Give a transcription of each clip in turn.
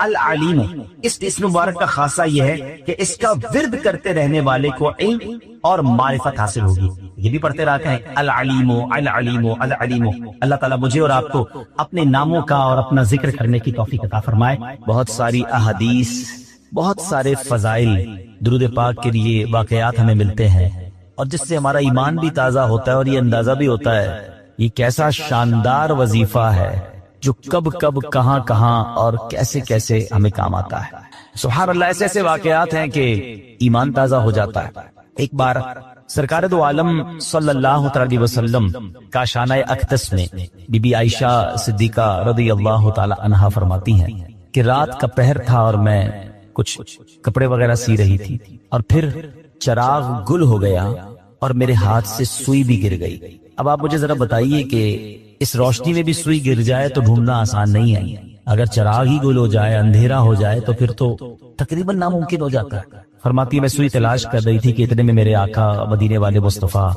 العلیم، اس اسم مبارک کا خاصہ یہ ہے کہ اس کا ورد کرتے رہنے والے کو علم اور معرفت حاصل ہوگی. یہ بھی پڑھتے رہا کریں العلیم العلیم العلیم. اللہ تعالیٰ مجھے اور آپ کو اپنے ناموں کا اور اپنا ذکر کرنے کی توفیق عطا فرمائے. بہت ساری احادیث، بہت سارے فضائل درود پاک کے لیے واقعات ہمیں ملتے ہیں، اور جس سے ہمارا ایمان بھی تازہ ہوتا ہے اور یہ اندازہ بھی ہوتا ہے یہ کیسا شاندار وظیفہ ہے جو کب کب کہاں کہاں اور کیسے کیسے ہمیں کام آتا ہے. سبحان اللہ، ایسے ایسے واقعات ہیں کہ ایمان تازہ ہو جاتا ہے. ایک بار سرکار دو عالم صلی اللہ علیہ وسلم کا شانہ اقدس میں بی بی عائشہ صدیقہ رضی اللہ تعالی عنہا فرماتی ہیں کہ رات کا پہر تھا اور میں کچھ کپڑے وغیرہ سی رہی تھی، اور پھر چراغ گل ہو گیا اور میرے ہاتھ سے سوئی بھی گر گئی. اب آپ مجھے ذرا بتائیے کہ اس روشنی میں بھی سوئی گر جائے تو ڈھونڈنا آسان نہیں ہے. اگر چراغ ہی گل ہو جائے، اندھیرا ہو جائے تو پھر تو تقریباً ناممکن ہو جاتا ہے. فرماتی ہے میں سوئی تلاش کر رہی تھی کہ اتنے میں میرے آقا مدینے والے مصطفیٰ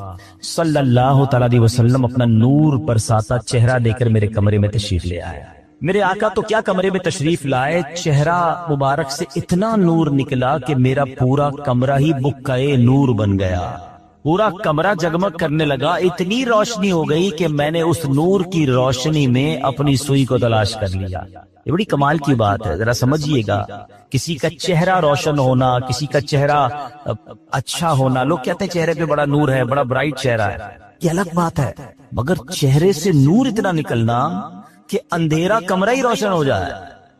صلی اللہ تعالی علیہ وسلم اپنا نور برساتا چہرہ لے کر میرے کمرے میں تشریف لے آئے. میرے آقا تو کیا کمرے میں تشریف لائے، چہرہ مبارک سے اتنا نور نکلا کہ میرا پورا کمرہ ہی بکائے نور بن گیا. پورا کمرہ جگمگ کرنے لگا، اتنی روشنی ہو گئی کہ میں نے اس نور کی روشنی میں اپنی سوئی کو تلاش کر لیا. یہ بڑی کمال کی بات ہے، ذرا سمجھیے گا. کسی کا چہرہ روشن ہونا، کسی کا چہرہ اچھا ہونا، لوگ کہتے ہیں چہرے پہ بڑا نور ہے، بڑا برائٹ چہرہ ہے، یہ الگ بات ہے. مگر چہرے سے نور اتنا نکلنا کہ اندھیرا کمرہ ہی روشن ہو جائے،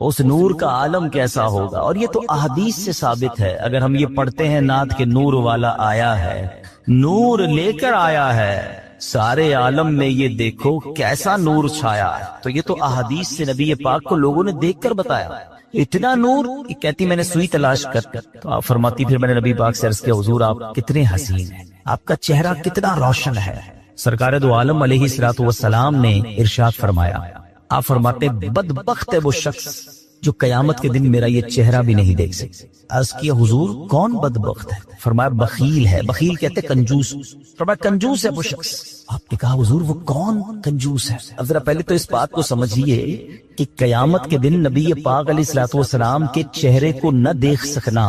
اس نور کا عالم کیسا ہوگا. اور یہ تو احادیث سے ثابت ہے. اگر ہم یہ پڑھتے ہیں نعت کے نور والا آیا ہے، نور لے کر آیا ہے، سارے عالم میں یہ دیکھو کیسا نور چھایا ہے، تو یہ تو احادیث سے نبی پاک کو لوگوں نے دیکھ کر بتایا. اتنا نور. یہ کہتی میں نے سوئی تلاش کر تو آپ فرماتی پھر میں نے نبی پاک سے عرض کیا حضور آپ کتنے حسین ہیں، آپ کا چہرہ کتنا روشن ہے. سرکار دو عالم علیہ الصلوۃ والسلام نے ارشاد فرمایا، آپ فرماتے بدبخت ہے وہ شخص جو قیامت کے دن میرا یہ چہرہ بھی نہیں دیکھ سکتے. عرض کیا حضور کون بدبخت ہے؟ فرمایا بخیل ہے. بخیل کہتے کنجوس. فرمایا کنجوس ہے وہ شخص. آپ نے کہا حضور وہ کون کنجوس ہے؟ اب ذرا پہلے تو اس بات کو سمجھیے کہ قیامت کے دن نبی پاک علیہ الصلوۃ والسلام کے چہرے کو نہ دیکھ سکنا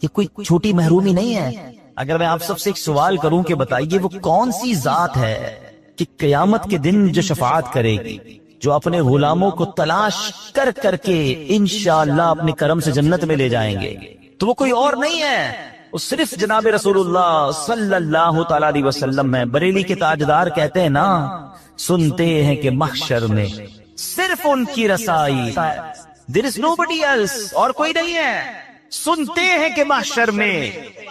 یہ کوئی چھوٹی محرومی نہیں ہے. اگر میں آپ سب سے ایک سوال کروں کہ بتائیے وہ کون سی ذات ہے کہ قیامت کے دن جو شفاعت کرے گی، جو اپنے غلاموں کو تلاش کر کر کے انشاءاللہ اپنے کرم سے جنت میں لے جائیں گے، تو وہ کوئی اور نہیں ہے، وہ صرف جناب رسول اللہ صلی اللہ تعالی علیہ وسلم ہے. بریلی کے تاجدار کہتے ہیں نا، سنتے ہیں کہ محشر میں صرف ان کی رسائی، there is nobody else، اور کوئی نہیں ہے. سنتے ہیں کہ محشر میں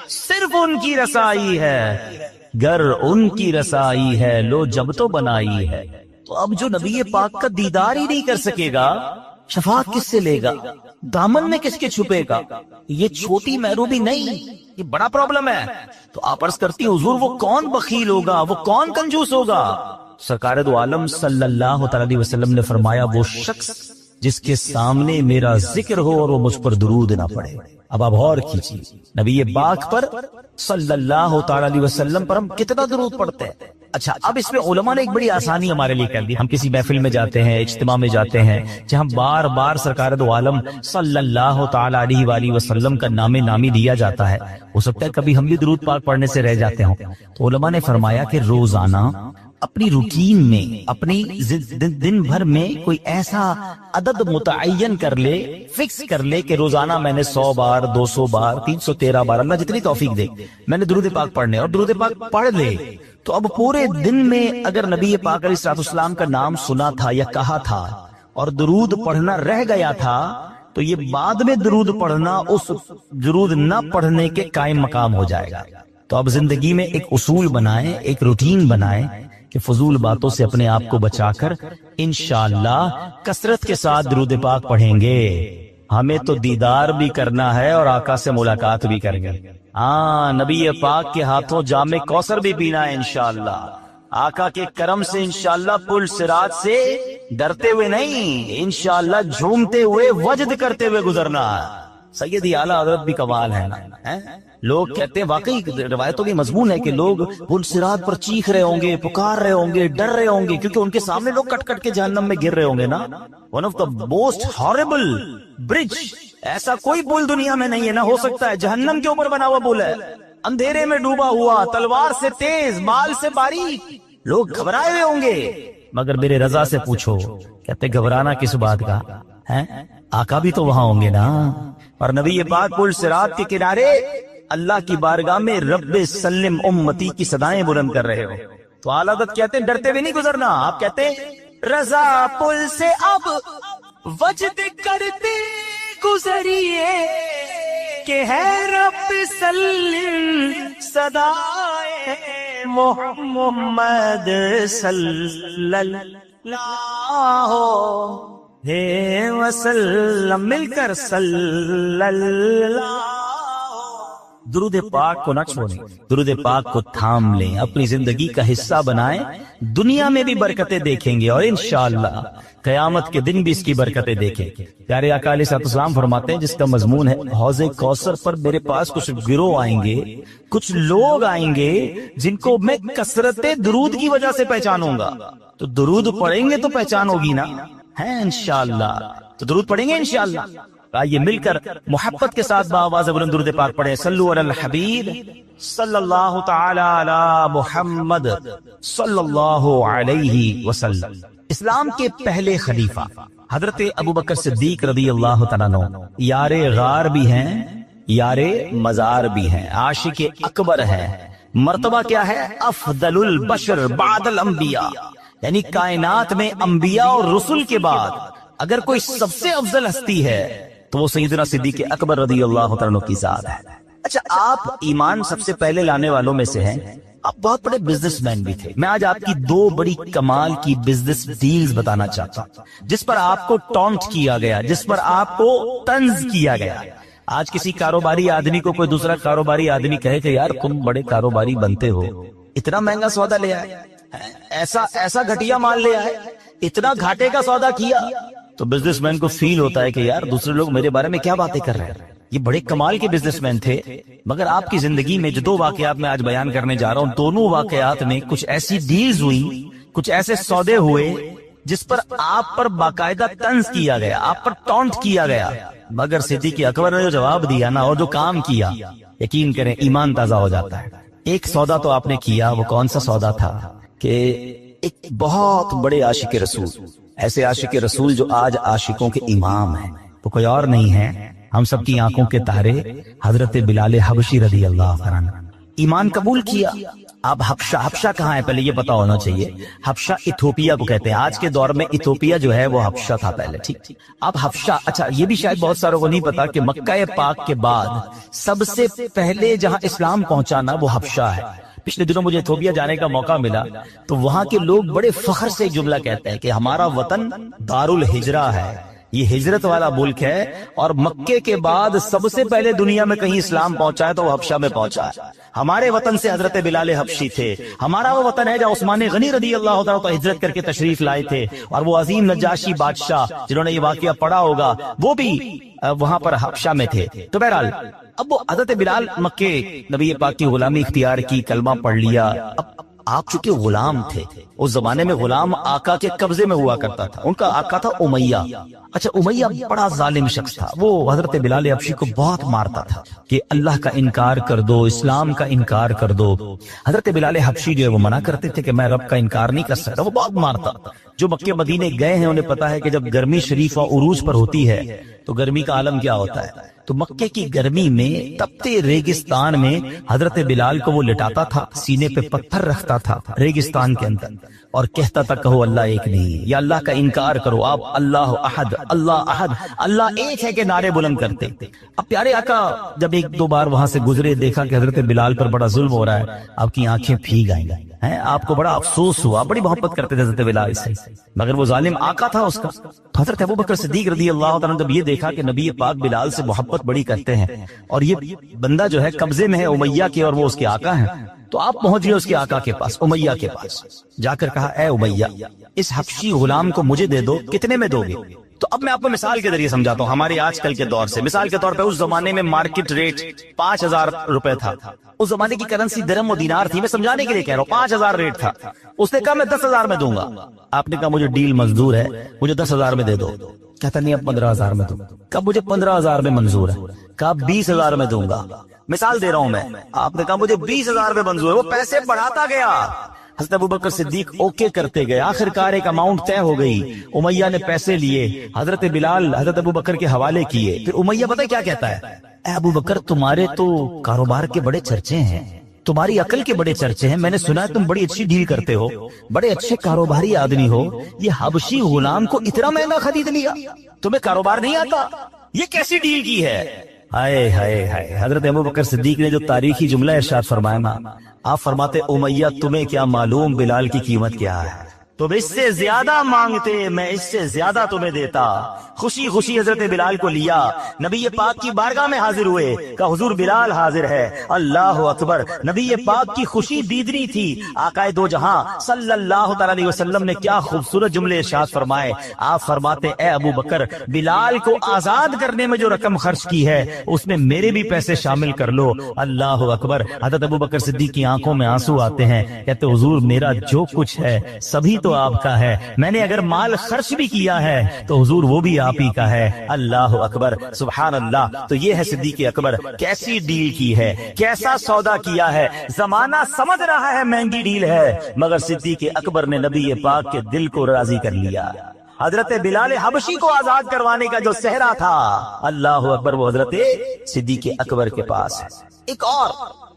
صرف ان کی رسائی ہے، گر ان کی رسائی ہے لو جب تو بنائی ہے. تو اب جو نبی پاک کا دیدار ہی نہیں کر سکے گا، شفاعت کس سے لے گا؟ دامن میں کس کے چھپے گا؟ یہ چھوٹی محرومی نہیں، یہ بڑا پرابلم ہے. تو آپ عرض کرتی ہیں حضور وہ کون بخیل ہوگا، وہ کون کنجوس ہوگا؟ سرکار دو عالم صلی اللہ تعالی علیہ وسلم نے فرمایا وہ شخص جس کے سامنے میرا ذکر ہو اور وہ مجھ پر درود نہ پڑھے. اب آپ غور کیجیے، نبی پاک پر صلی اللہ تعالی علیہ وسلم پر ہم کتنا درود پڑھتے ہیں. اچھا اب اس میں علماء نے ایک بڑی آسانی ہمارے لیے کر دی. ہم کسی محفل میں جاتے ہیں، اجتماع میں جاتے ہیں، جہاں بار بار سرکار دو عالم صلی اللہ تعالی علیہ وآلہ وسلم کا نام نامی دیا جاتا ہے، ہو سکتا ہے کبھی ہم بھی درود پاک پڑھنے سے رہ جاتے ہوں. تو علماء نے فرمایا کہ روزانہ اپنی روٹین میں، اپنی دن بھر میں کوئی ایسا عدد متعین کر لے، فکس کر لے کہ روزانہ میں نے 100 بار، 200 بار، 313 بار، اللہ جتنی توفیق دے، میں نے درود پاک پڑھنے، اور درود پاک پڑھ لے. تو اب پورے دن میں اگر نبی پاک علیہ السلام کا نام سنا تھا یا کہا تھا اور درود پڑھنا رہ گیا تھا، تو یہ بعد میں درود پڑھنا اس درود نہ پڑھنے کے قائم مقام ہو جائے گا. تو اب زندگی میں ایک اصول بنائیں، ایک روٹین بنائیں کہ فضول باتوں سے اپنے آپ کو بچا کر انشاءاللہ کثرت کے ساتھ درود پاک پڑھیں گے. ہمیں تو دیدار بھی کرنا ہے اور آقا سے ملاقات بھی کریں گے. ہاں، نبی پاک کے ہاتھوں جام کوثر بھی پینا ہے انشاءاللہ. آقا کے کرم سے انشاءاللہ پل صراط سے ڈرتے ہوئے نہیں، انشاءاللہ جھومتے ہوئے وجد کرتے ہوئے گزرنا. سیدی اعلیٰ حضرت بھی کمال ہے نا. لوگ کہتے ہیں، واقعی روایتوں کی مضمون ہے کہ لوگ پل صراط پر چیخ رہے ہوں گے، پکار رہے ہوں گے، ڈر رہے ہوں گے، کیونکہ ان کے سامنے لوگ کٹ کٹ کے جہنم میں گر رہے ہوں گے نا. One of the most horrible bridge, ایسا کوئی پل دنیا میں نہیں ہے، نہ ہو سکتا ہے، جہنم کے اوپر بنا ہوا پل ہے، اندھیرے میں ڈوبا ہوا، تلوار سے تیز، بال سے باریک، لوگ گھبرائے ہوئے ہوں گے. مگر میرے رضا سے پوچھو، کہتے گھبرانا کس بات کا ہے؟ آقا بھی تو وہاں ہوں گے نا. اور نبی پاک پل صراط کے کنارے اللہ کی بارگاہ میں رب سلم امتی کی صدائیں بلند کر رہے ہو. تو اعلیٰ حضرت کہتے ہیں ڈرتے ہوئے نہیں گزرنا. آپ کہتے ہیں رضا پل سے اب وجد کرتے گزریے کہ ہے رب سلم صدائے محمد صلی اللہ وسلم. مل کر صلی اللہ. درود پاک کو نہ چھوڑیں، درود پاک کو تھام لیں، اپنی زندگی کا حصہ بنائیں. دنیا میں بھی برکتیں دیکھیں گے اور انشاءاللہ قیامت کے دن بھی اس کی برکتیں دیکھیں. پیارے آقا علیہ السلام فرماتے ہیں جس کا مضمون ہے حوض کوثر پر میرے پاس کچھ گروہ آئیں گے، کچھ لوگ آئیں گے جن کو میں کثرت درود کی وجہ سے پہچانوں گا. تو درود پڑھیں گے تو پہچان ہوگی نا، ہے انشاءاللہ. تو درود پڑھیں گے انشاءاللہ. آئیے مل کر محبت کے ساتھ باواز بلند درود پاک پڑھیں. صلو علی الحبیب صلی اللہ تعالی علی محمد صلی اللہ علیہ وسلم. اسلام کے پہلے خلیفہ حضرت ابوبکر صدیق رضی اللہ تعالیٰ عنہ یار غار بھی ہیں، یار مزار بھی ہیں، عاشق اکبر ہیں. مرتبہ کیا ہے؟ افضل البشر بعد الانبیاء، یعنی کائنات میں انبیاء اور رسل کے بعد اگر کوئی سب سے افضل ہستی ہے تو وہ سیدنا صدیق اکبر رضی اللہ تعالیٰ عنہ کی ذات ہے. اچھا، آپ ایمان سب سے پہلے لانے والوں میں سے ہیں. آپ بہت بڑے بزنس مین بھی تھے. میں آج آپ کی دو بڑی کمال کی بزنس ڈیلز بتانا چاہتا ہوں جس پر آپ کو ٹونٹ کیا گیا، جس پر آپ کو طنز کیا گیا. آج کسی کاروباری آدمی کو کوئی دوسرا کاروباری آدمی کہے کہ یار تم بڑے کاروباری بنتے ہو، اتنا مہنگا سودا لے آئے، ایسا گھٹیا مال لے آئے، اتنا گھاٹے کا سودا کیا، تو بزنس مین کو فیل ہوتا ہے کہ یار دوسرے لوگ میرے بارے میں کیا باتیں کر رہے ہیں. یہ بڑے کمال کے بزنس مین تھے. مگر آپ کی زندگی میں جو دو واقعات میں آج بیان کرنے جا رہا ہوں، دونوں واقعات میں کچھ ایسی ڈیلز ہوئی، کچھ ایسے سودے ہوئے جس پر آپ پر باقاعدہ طنز کیا گیا، آپ پر ٹونٹ کیا گیا. مگر صدیق اکبر نے جو جواب دیا نا اور جو کام کیا، یقین کریں ایمان تازہ ہو جاتا ہے. ایک سودا تو آپ نے کیا. وہ کون سا سودا تھا کہ ایک بہت بڑے عاشق رسول، ایسے عاشق رسول جو آج عاشقوں کے امام ہیں، وہ کوئی اور نہیں ہے، ہم سب کی آنکھوں کے تارے حضرت بلال حبشی رضی اللہ عنہ. ایمان قبول کیا. اب حبشہ کہاں ہے پہلے یہ پتا ہونا چاہیے. حبشہ ایتھوپیا کو کہتے ہیں. آج کے دور میں ایتھوپیا جو ہے وہ حبشہ تھا پہلے. ٹھیک. اب حبشہ، اچھا یہ بھی شاید بہت ساروں کو نہیں پتا کہ مکہ پاک کے بعد سب سے پہلے جہاں اسلام پہنچانا وہ حبشہ ہے. پچھلے دنوں مجھے ایتھوپیا جانے کا موقع ملا تو وہاں کے لوگ بڑے فخر سے ایک جملہ کہتے ہیں کہ ہمارا وطن دار الہجرہ ہے، یہ ہجرت والا ملک ہے، اور مکے کے بعد سب سے پہلے دنیا میں کہیں اسلام پہنچا ہے تو وہ حبشہ میں پہنچا ہے. ہمارے وطن سے حضرت بلال حبشی تھے. ہمارا وہ وطن ہے جہاں عثمان غنی رضی اللہ تعالیٰ ہجرت کر کے تشریف لائے تھے، اور وہ عظیم نجاشی بادشاہ جنہوں نے یہ واقعہ پڑھا ہوگا وہ بھی وہاں پر حبشہ میں تھے. تو بہرحال اب وہ حضرت بلال مکے نبی پاک کی غلامی اختیار کی، کلمہ پڑھ لیا. اب آپ چونکہ غلام تھے، اس زمانے میں غلام آقا کے قبضے میں ہوا کرتا تھا. ان کا آقا تھا امیہ. اچھا امیہ بڑا ظالم شخص تھا. وہ حضرت بلال حبشی کو بہت مارتا تھا کہ اللہ کا انکار کر دو، اسلام کا انکار کر دو. حضرت بلال حبشی جو ہے وہ منع کرتے تھے کہ میں رب کا انکار نہیں کر سکتا. وہ بہت مارتا. جو مکے مدینے گئے ہیں انہیں پتا ہے کہ جب گرمی شریف اور عروج پر ہوتی ہے تو گرمی کا عالم کیا ہوتا ہے. تو مکے کی گرمی میں تپتے ریگستان میں حضرت بلال کو وہ لٹاتا تھا، سینے پہ پتھر رکھتا تھا ریگستان کے اندر، اور کہتا تھا کہو اللہ ایک نہیں، یا اللہ کا انکار کرو، آپ اللہ احد اللہ احد اللہ ایک ہے کے نعرے بلند کرتے. اب پیارے آقا جب ایک دو بار وہاں سے گزرے، دیکھا کہ حضرت بلال پر بڑا ظلم ہو رہا ہے، آپ کی آنکھیں بھیگ آئیں گی، آپ کو بڑا افسوس ہوا. بڑی محبت کرتے تھے حضرت بلال سے، مگر وہ ظالم آقا تھا اس کا. تو حضرت ابوبکر صدیق رضی اللہ تعالیٰ جب یہ دیکھا کہ نبی پاک بلال سے محبت بڑی کرتے ہیں اور یہ بندہ جو ہے قبضے میں ہے امیہ کے اور وہ اس کے آقا ہیں، تو آپ پہنچ گئے اس کے آقا کے پاس، امیہ کے پاس. جا کر کہا اے امیہ، اس حبشی غلام کو مجھے دے دو، کتنے میں دو گے؟ تو اب میں آپ کو مثال کے ذریعے سمجھاتا ہوں ہمارے آج کل کے دور سے. مثال کے طور پہ اس زمانے میں مارکیٹ ریٹ 5,000 روپے تھا. اس زمانے کی کرنسی درہم و دینار تھی. میں سمجھانے کے لیے کہہ رہا ہوں 5,000 ریٹ تھا. اس نے کہا میں 10,000 میں دوں گا. آپ نے کہا مجھے ڈیل منظور ہے, مجھے 10,000 میں دے دو. کہتا نہیں اب 15,000 میں دوں. کہا مجھے 15,000 میں منظور ہے. کہا 20,000 میں دوں گا. مثال دے رہا ہوں میں. آپ نے کہا مجھے 20,000 میں منظور ہے. وہ پیسے بڑھاتا گیا. حضرت ابوبکر صدیق اوکے کرتے گئے. آخر کار ایک اماؤنٹ طے ہو گئی. امیہ نے پیسے لیے, حضرت بلال حضرت ابوبکر کے حوالے کیے. پھر امیہ پتہ کیا کہتا ہے, اے ابوبکر تمہارے تو کاروبار کے بڑے چرچے ہیں, تمہاری عقل کے بڑے چرچے ہیں, میں نے سنا ہے تم بڑی اچھی ڈیل کرتے ہو, بڑے اچھے کاروباری آدمی ہو, یہ حبشی غلام کو اتنا مہنگا خرید لیا, تمہیں کاروبار نہیں آتا, یہ کیسی ڈیل کی ہے؟ ہائے ہائے ہائے. حضرت ابوبکر صدیق نے جو تاریخی جملہ ارشاد فرمایا نا, آپ فرماتے امیہ تمہیں کیا معلوم بلال کی قیمت کیا ہے, تم اس سے زیادہ مانگتے میں اس سے زیادہ تمہیں دیتا. خوشی خوشی حضرت بلال کو لیا, نبی پاک کی بارگاہ میں حاضر ہوئے, کہا حضور بلال حاضر ہے. اللہ اکبر. نبی پاک کی خوشی دیدنی تھی. آقا دو جہاں صلی اللہ تعالی علیہ وسلم نے کیا خوبصورت جملے ارشاد فرمائے. آپ فرماتے اے ابو بکر بلال کو آزاد کرنے میں جو رقم خرچ کی ہے اس میں میرے بھی پیسے شامل کر لو. اللہ اکبر. حضرت ابو بکر صدیق کی آنکھوں میں آنسو آتے ہیں, کہتے حضور میرا جو کچھ ہے سبھی تو آپ کا ہے, میں نے اگر مال خرچ بھی کیا ہے تو حضور وہ بھی آپ ہی کا ہے. اللہ اکبر سبحان اللہ. تو یہ ہے صدیق اکبر, کیسی ڈیل کی ہے, کیسا سودا کیا ہے. زمانہ سمجھ رہا ہے مہنگی ڈیل ہے, مگر صدیق اکبر نے نبی پاک کے دل کو راضی کر لیا. حضرت بلال حبشی کو آزاد کروانے کا جو صحرا تھا, اللہ اکبر, وہ حضرت صدیق اکبر کے پاس ہے. ایک اور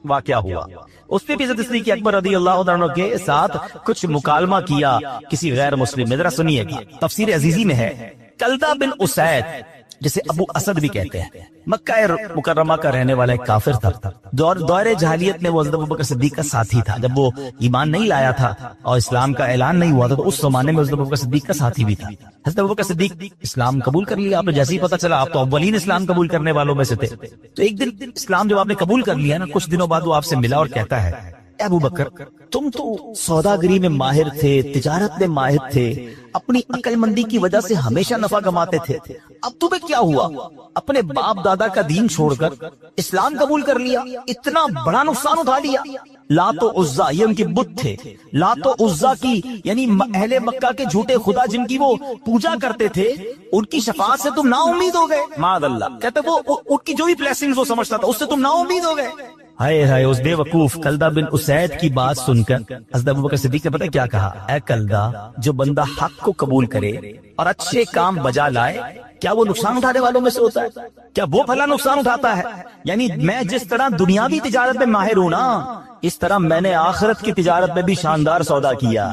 واقعہ ہوا, اس پہ بھی حضرت صدیق اکبر رضی اللہ عنہ کے ساتھ کچھ مکالمہ کیا کسی غیر مسلم نے. ذرا سنیے گا, تفسیر عزیزی میں ہے. کلدہ بن اسید جسے ابو اسد بھی کہتے ہیں, مکہ مکرمہ کا رہنے والا ایک کافر تھا. دور جاہلیت میں وہ حضرت ابوبکر صدیق کا ساتھی تھا. جب وہ ایمان نہیں لایا تھا اور اسلام کا اعلان نہیں ہوا تھا تو اس زمانے میں حضرت ابوبکر صدیق کا ساتھی بھی تھا. حضرت ابوبکر صدیق اسلام قبول کر لیا. آپ نے جیسے ہی پتہ چلا آپ تو اولین اسلام قبول کرنے والوں میں سے تھے, تو ایک دن اسلام جب آپ نے قبول کر لیا نا, کچھ دنوں بعد وہ آپ سے ملا اور کہتا ہے اے ابو بکر تم تو سوداگری میں ماہر تھے, تجارت میں ماہر تھے, اپنی عقل مندی کی وجہ سے ہمیشہ نفع کماتے تھے, اب تمہیں کیا ہوا, اپنے باپ دادا کا دین چھوڑ کر اسلام قبول کر لیا, اتنا بڑا نقصان اٹھا لیا. لات و عزا یہ ان کے بت تھے, لات و عزا کی یعنی اہل مکہ کے جھوٹے خدا جن کی وہ پوجا کرتے تھے, ان کی شفاعت سے تم نا امید ہو گئے. معاذ اللہ. کہتے وہ ان کی جو بھی بلیسنگز وہ سمجھتا تھا اس سے تم نا امید ہو گئے. ہائے ہائے. اس بے وقوف کلدہ بن اسید کی بات سن کر حضرت ابوبکر صدیق نے پتہ کیا کہا, اے کلدہ جو بندہ حق کو قبول کرے اور اچھے کام بجا لائے, کیا وہ نقصان اٹھانے والوں میں سے ہوتا ہے؟ کیا وہ بھلا نقصان اٹھاتا ہے؟ یعنی میں جس طرح دنیاوی تجارت میں ماہر ہوں نا, اس طرح میں نے آخرت کی تجارت میں بھی شاندار سودا کیا.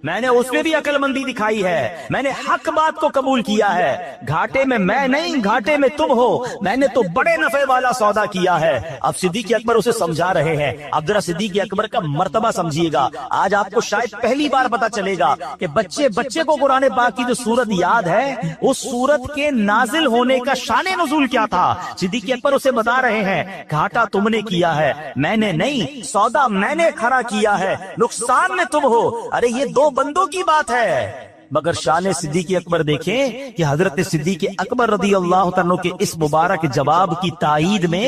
میں نے اس میں بھی عقل مندی دکھائی ہے, میں نے حق بات کو قبول کیا ہے. گھاٹے میں میں نہیں, گھاٹے میں تم ہو, میں نے تو بڑے نفع والا سودا کیا ہے. اب صدیق اکبر اسے سمجھا رہے ہیں. اب ذرا صدیق اکبر کا مرتبہ سمجھیے گا. آج آپ کو شاید پہلی بار پتا چلے گا کہ بچے کو قرآن پاک کی جو سورت یاد ہے, اس سورت کے نازل ہونے کا شان نزول کیا تھا. صدیق اکبر اسے بتا رہے ہیں گھاٹا تم نے کیا ہے, میں نے نہیں, سودا میں نے کھڑا کیا ہے, نقصان میں تم ہو. ارے یہ دو بندوں کی بات ہے. مگر شان صدیق اکبر دیکھیں کہ حضرت صدیق اکبر رضی اللہ عنہ کے اس مبارک جواب کی تائید میں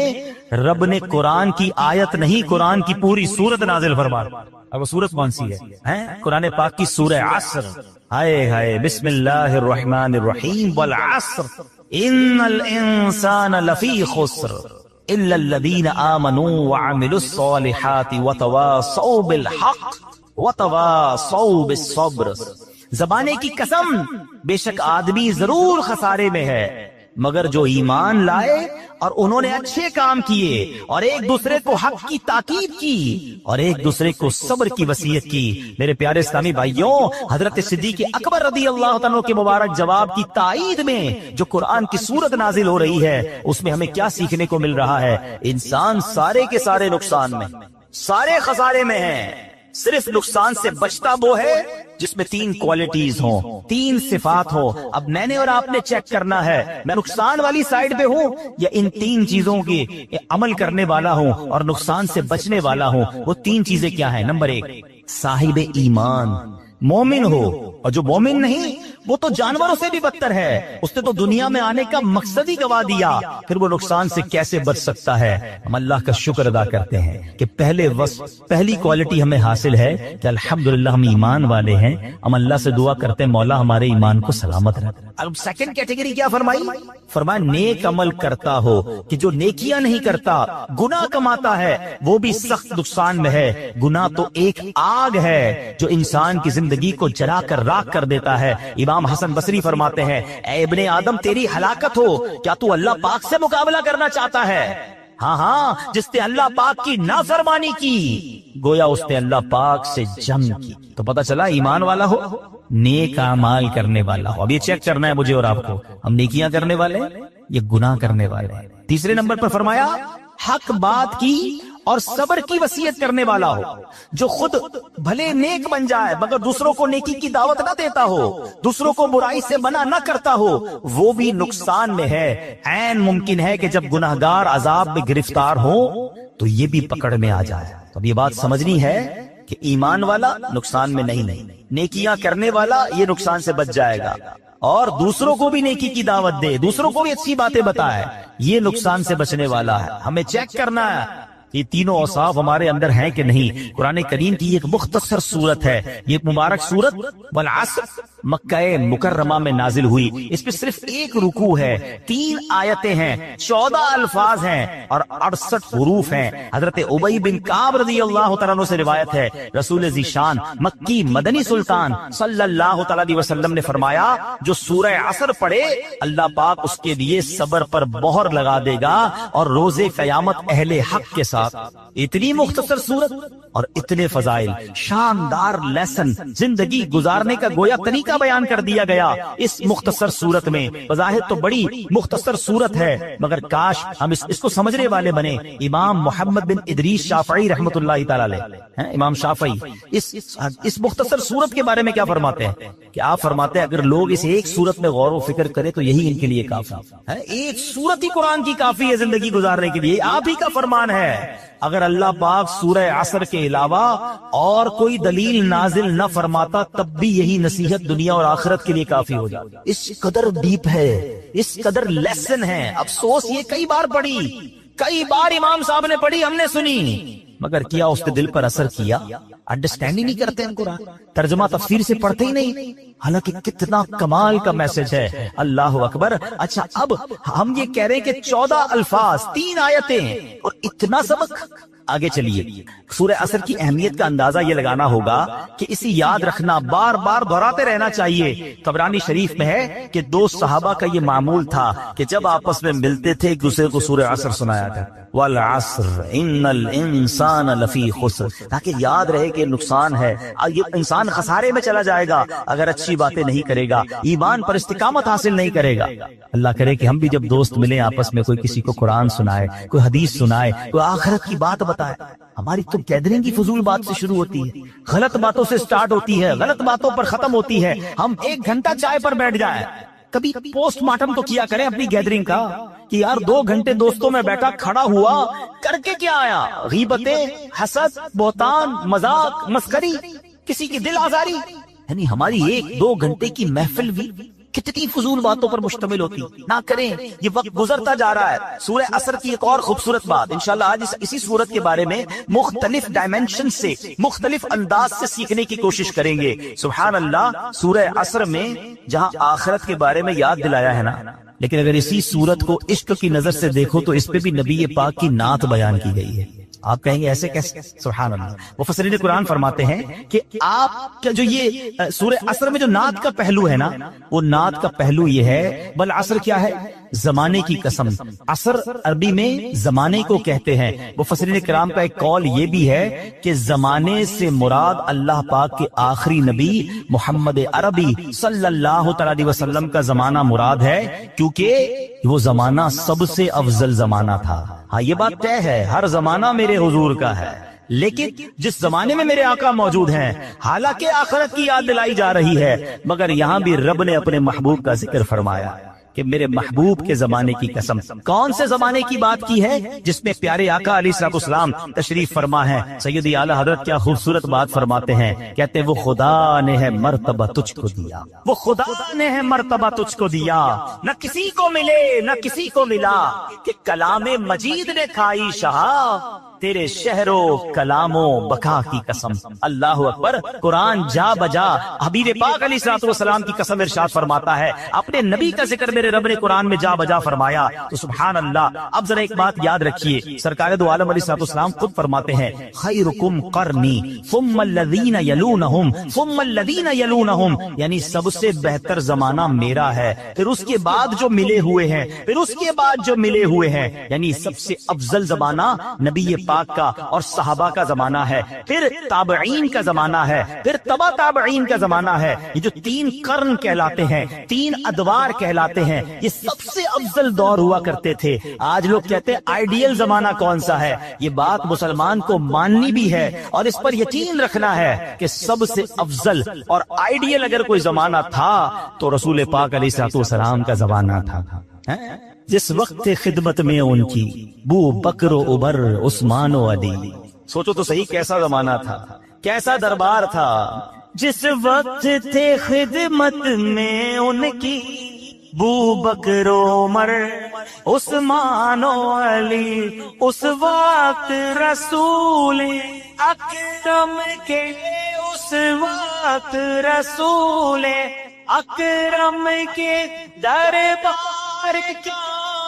رب نے قرآن کی آیت نہیں, قرآن کی پوری سورت نازل فرمائی. اب وہ سورت کون سی ہے؟ قرآن پاک کی سورہ عصر. ہائے ہائے. بسم اللہ الرحمن الرحیم. والعصر ان الانسان لفی خسر الا الذین آمنوا وعملوا الصالحات وتواصوا بالحق وتواصوا بالصبر. زبانے کی قسم, بے شک آدمی ضرور خسارے میں ہے, مگر جو ایمان لائے اور انہوں نے اچھے کام کیے اور ایک دوسرے کو حق کی تاکید کی اور ایک دوسرے کو صبر کی وصیت کی. میرے پیارے اسلامی بھائیوں, حضرت صدیق اکبر رضی اللہ عنہ کے مبارک جواب کی تائید میں جو قرآن کی سورت نازل ہو رہی ہے, اس میں ہمیں کیا سیکھنے کو مل رہا ہے؟ انسان سارے کے سارے نقصان میں, سارے خسارے میں ہیں. صرف نقصان سے بچتا وہ ہے جس میں 3 کوالٹیز ہوں, 3 صفات ہوں. اب میں نے اور آپ نے چیک کرنا ہے میں نقصان والی سائیڈ پہ ہوں یا ان 3 چیزوں کے عمل کرنے والا ہوں اور نقصان سے بچنے والا ہوں. وہ 3 چیزیں کیا ہیں؟ نمبر 1, صاحب ایمان, مومن ہو. اور جو مومن نہیں وہ تو جانوروں سے بھی بدتر ہے، اس نے تو دنیا میں آنے کا مقصد ہی گوا دیا، پھر وہ نقصان سے کیسے بچ سکتا ہے؟ ہم اللہ کا شکر ادا کرتے ہیں کہ پہلی کوالٹی ہمیں حاصل ہے کہ الحمدللہ ہم ایمان والے ہیں، ہم اللہ سے دعا کرتے ہیں مولا ہمارے ایمان کو سلامت رکھ۔ اب سیکنڈ کیٹیگری کیا فرمائی؟ فرمایا نیک عمل کرتا ہو، کہ جو نیکیاں نہیں کرتا، گناہ کماتا ہے، وہ بھی سخت نقصان میں ہے۔ گناہ تو ایک آگ ہے جو انسان کی زندگی کو جلا کر راکھ کر دیتا ہے۔ امام حسن بصری فرماتے ہیں اے ابن آدم تیری ہلاکت ہو، کیا تو اللہ پاک سے مقابلہ کرنا چاہتا ہے؟ ہاں جس نے اللہ پاک کی نافرمانی کی گویا اس نے اللہ پاک سے جنگ کی۔ تو پتہ چلا ایمان والا ہو، نیک اعمال کرنے والا ہو۔ اب یہ چیک کرنا ہے مجھے اور آپ کو، ہم نیکیاں کرنے والے یہ گناہ کرنے والے ہیں۔ تیسرے نمبر پر فرمایا حق بات کی اور صبر کی وصیت کرنے والا ہو، جو خود بھلے نیک بن جائے مگر دوسروں کو نیکی کی دعوت نہ دیتا ہو، دوسروں کو برائی سے منع نہ کرتا ہو، وہ بھی نقصان میں ہے۔ عین ممکن ہے کہ جب گناہگار عذاب میں گرفتار ہو تو یہ بھی پکڑ میں آ جائے۔ تو اب یہ بات سمجھنی ہے کہ ایمان والا نقصان میں نہیں، نیکیاں کرنے والا یہ نقصان سے بچ جائے گا، اور دوسروں کو بھی نیکی کی دعوت دے، دوسروں کو بھی اچھی باتیں بتائے، یہ نقصان سے بچنے والا ہے۔ ہمیں چیک کرنا ہے یہ تینوں اوصاف ہمارے اندر ہیں کہ نہیں۔ قرآن کریم کی ایک مختصر سورت ہے، یہ مبارک سورت والعصر مکہ مکرمہ میں نازل ہوئی۔ اس پہ صرف ایک رکوع ہے، 3 آیتیں ہیں، 14 الفاظ ہیں اور 68 حروف ہیں۔ حضرت ابی بن کعب رضی اللہ تعالیٰ عنہ سے روایت ہے، رسول ذیشان مکی مدنی سلطان صلی اللہ تعالیٰ علیہ وسلم نے فرمایا جو سورہ عصر پڑھے اللہ پاک اس کے لیے صبر پر مہر لگا دے گا اور روز قیامت اہل حق کے ساتھ۔ اتنی مختصر صورت اور اتنے فضائل، شاندار لیسن، زندگی گزارنے کا گویا طریقہ بیان کر دیا گیا اس مختصر صورت میں۔ بظاہر تو بڑی مختصر صورت ہے مگر کاش ہم اس کو سمجھنے والے بنے۔ امام محمد بن ادریس شافعی رحمۃ اللہ تعالی علیہ، امام شافعی اس مختصر صورت کے بارے میں کیا فرماتے ہیں کہ آپ فرماتے ہیں اگر لوگ اس ایک صورت میں غور و فکر کریں تو یہی ان کے لیے کافی ہے۔ ایک صورت ہی قرآن کی کافی ہے زندگی گزارنے کے لیے، آپ ہی کا فرمان ہے۔ اگر اللہ پاک سورہ عصر کے علاوہ اور کوئی دلیل نازل نہ فرماتا تب بھی یہی نصیحت دنیا اور آخرت کے لیے کافی ہو جاتی۔ اس قدر ڈیپ ہے، اس قدر لیسن ہے۔ افسوس یہ کئی بار پڑھی، کئی بار امام صاحب نے پڑھی، ہم نے سنی، مگر کیا اس نے دل پر اثر کیا؟ انڈرسٹینڈ ہی نہیں کرتے ہم قرآن، ترجمہ تفسیر سے پڑھتے ہی نہیں، حالانکہ کتنا کمال کا میسج ہے۔ اللہ اکبر۔ اچھا اب ہم یہ کہہ رہے ہیں کہ 14 الفاظ، 3 آیتیں اور اتنا سبق۔ آگے چلیے، سورہ عصر کی اہمیت کا اندازہ یہ لگانا ہوگا کہ اسے یاد رکھنا، بار بار دہراتے رہنا چاہیے۔ طبرانی شریف میں ہے کہ 2 صحابہ کا یہ معمول تھا کہ جب آپس میں ملتے تھے ایک دوسرے کو سورہ عصر سنایا تھا، والعصر ان الانسان لفی خسر، تاکہ یاد رہے کہ نقصان ہے، یہ انسان خسارے میں چلا جائے گا اگر اچھی باتیں نہیں کرے گا، ایمان پر استقامت حاصل نہیں کرے گا۔ اللہ کرے کہ ہم بھی جب دوست ملیں آپس میں، کوئی کسی کو قرآن سنائے، کوئی حدیث سنائے، کوئی آخرت کی بات بتائے۔ ہماری تو گیدرنگ کی فضول بات سے شروع ہوتی ہے، غلط باتوں سے سٹارٹ ہوتی ہے، غلط باتوں پر ختم ہوتی ہے۔ ہم 1 گھنٹہ چائے پر بیٹھ جائیں، کبھی پوسٹ مارٹم تو کیا کریں اپنی گیدرنگ کا کہ یار 2 گھنٹے دوستوں میں بیٹھا، کھڑا ہوا، کر کے کیا آیا؟ غیبتیں، حسد، بہتان، مذاق، مسخری، کسی کی دل آزاری۔ یعنی ہماری 1-2 گھنٹے کی محفل بھی کتنی فضول باتوں پر مشتمل ہوتی، نہ کریں۔ یہ وقت گزرتا جا رہا ہے۔ سورہ عصر کی ایک اور خوبصورت بات انشاءاللہ آج اسی سورت کے بارے میں مختلف ڈائمینشن سے، مختلف انداز سے سیکھنے کی کوشش کریں گے۔ سبحان اللہ، سورہ عصر میں جہاں آخرت کے بارے میں یاد دلایا ہے نا، لیکن اگر اسی سورت کو عشق کی نظر سے دیکھو تو اس پہ بھی نبی پاک کی نعت بیان کی گئی ہے۔ آپ کہیں گے ایسے کیسے؟ سبحان اللہ۔ مفسرین قرآن فرماتے ہیں کہ آپ کا جو یہ سورہ عصر میں جو نعت کا پہلو ہے نا، وہ نعت کا پہلو یہ ہے، بل عصر کیا ہے؟ زمانے کی قسم۔ عصر عربی میں زمانے کو کہتے ہیں۔ مفسرین کرام کا ایک قول یہ بھی ہے کہ زمانے سے مراد اللہ پاک کے آخری نبی محمد عربی صلی اللہ تعالی علیہ وسلم کا زمانہ مراد ہے، کیونکہ وہ زمانہ سب سے افضل زمانہ تھا۔ ہاں یہ بات طے ہے، ہر زمانہ میرے حضور کا ہے، لیکن جس زمانے میں میرے آقا موجود ہیں، حالانکہ آخرت کی یاد دلائی جا رہی ہے، مگر یہاں بھی رب نے اپنے محبوب کا ذکر فرمایا۔ کہ میرے محبوب کے زمانے کی قسم. کون سے زمانے کی بات کی ہے؟ جس میں پیارے آقا علیہ الصلوۃ والسلام تشریف فرما ہے. سیدی اعلی حضرت کیا خوبصورت بات فرماتے ہیں، کہتے ہیں وہ خدا نے ہے مرتبہ تجھ کو دیا، وہ خدا نے ہے مرتبہ تجھ کو دیا، نہ کسی کو ملے نہ کسی کو ملا، کہ کلام مجید نے کھائی شہا تیرے شہر و کلام و بقا کی قسم. اللہ اکبر. قرآن جا بجا حبیب پاک علیہ الصلوۃ والسلام کی قسم ارشاد فرماتا ہے. اپنے نبی کا ذکر میرے رب نے قرآن میں جا بجا فرمایا تو سبحان اللہ. اب ذرا ایک بات یاد رکھیے، سرکار دو عالم علیہ الصلوۃ والسلام خود فرماتے ہیں خیرکم قرنی ثم الذین یلونہم ثم الذین یلونہم، یعنی سب سے بہتر زمانہ میرا ہے، پھر اس کے بعد جو ملے ہوئے ہیں، پھر اس کے بعد جو ملے ہوئے ہیں، یعنی سب سے افضل زمانہ نبی پاک کا اور صحابہ کا زمانہ ہے، پھر تابعین کا زمانہ ہے، پھر تبع تابعین کا زمانہ ہے. یہ جو 3 قرن کہلاتے ہیں، 3 ادوار کہلاتے ہیں، یہ سب سے افضل دور ہوا کرتے تھے. آج لوگ کہتے ہیں آئیڈیل زمانہ کون سا ہے؟ یہ بات مسلمان کو ماننی بھی ہے اور اس پر یقین رکھنا ہے کہ سب سے افضل اور آئیڈیل اگر کوئی زمانہ تھا تو رسول پاک علیہ الصلوۃ والسلام کا زمانہ تھا. جس وقت خدمت میں ان کی بو بکر و عمر عثمان و علی. سوچو تو صحیح کیسا زمانہ تھا، کیسا دربار تھا. جس وقت تھے خدمت میں ان کی بو بکر و عمر عثمان و علی، اس وقت رسول اکرم کے، اس وقت رسول اکرم کے دربار کا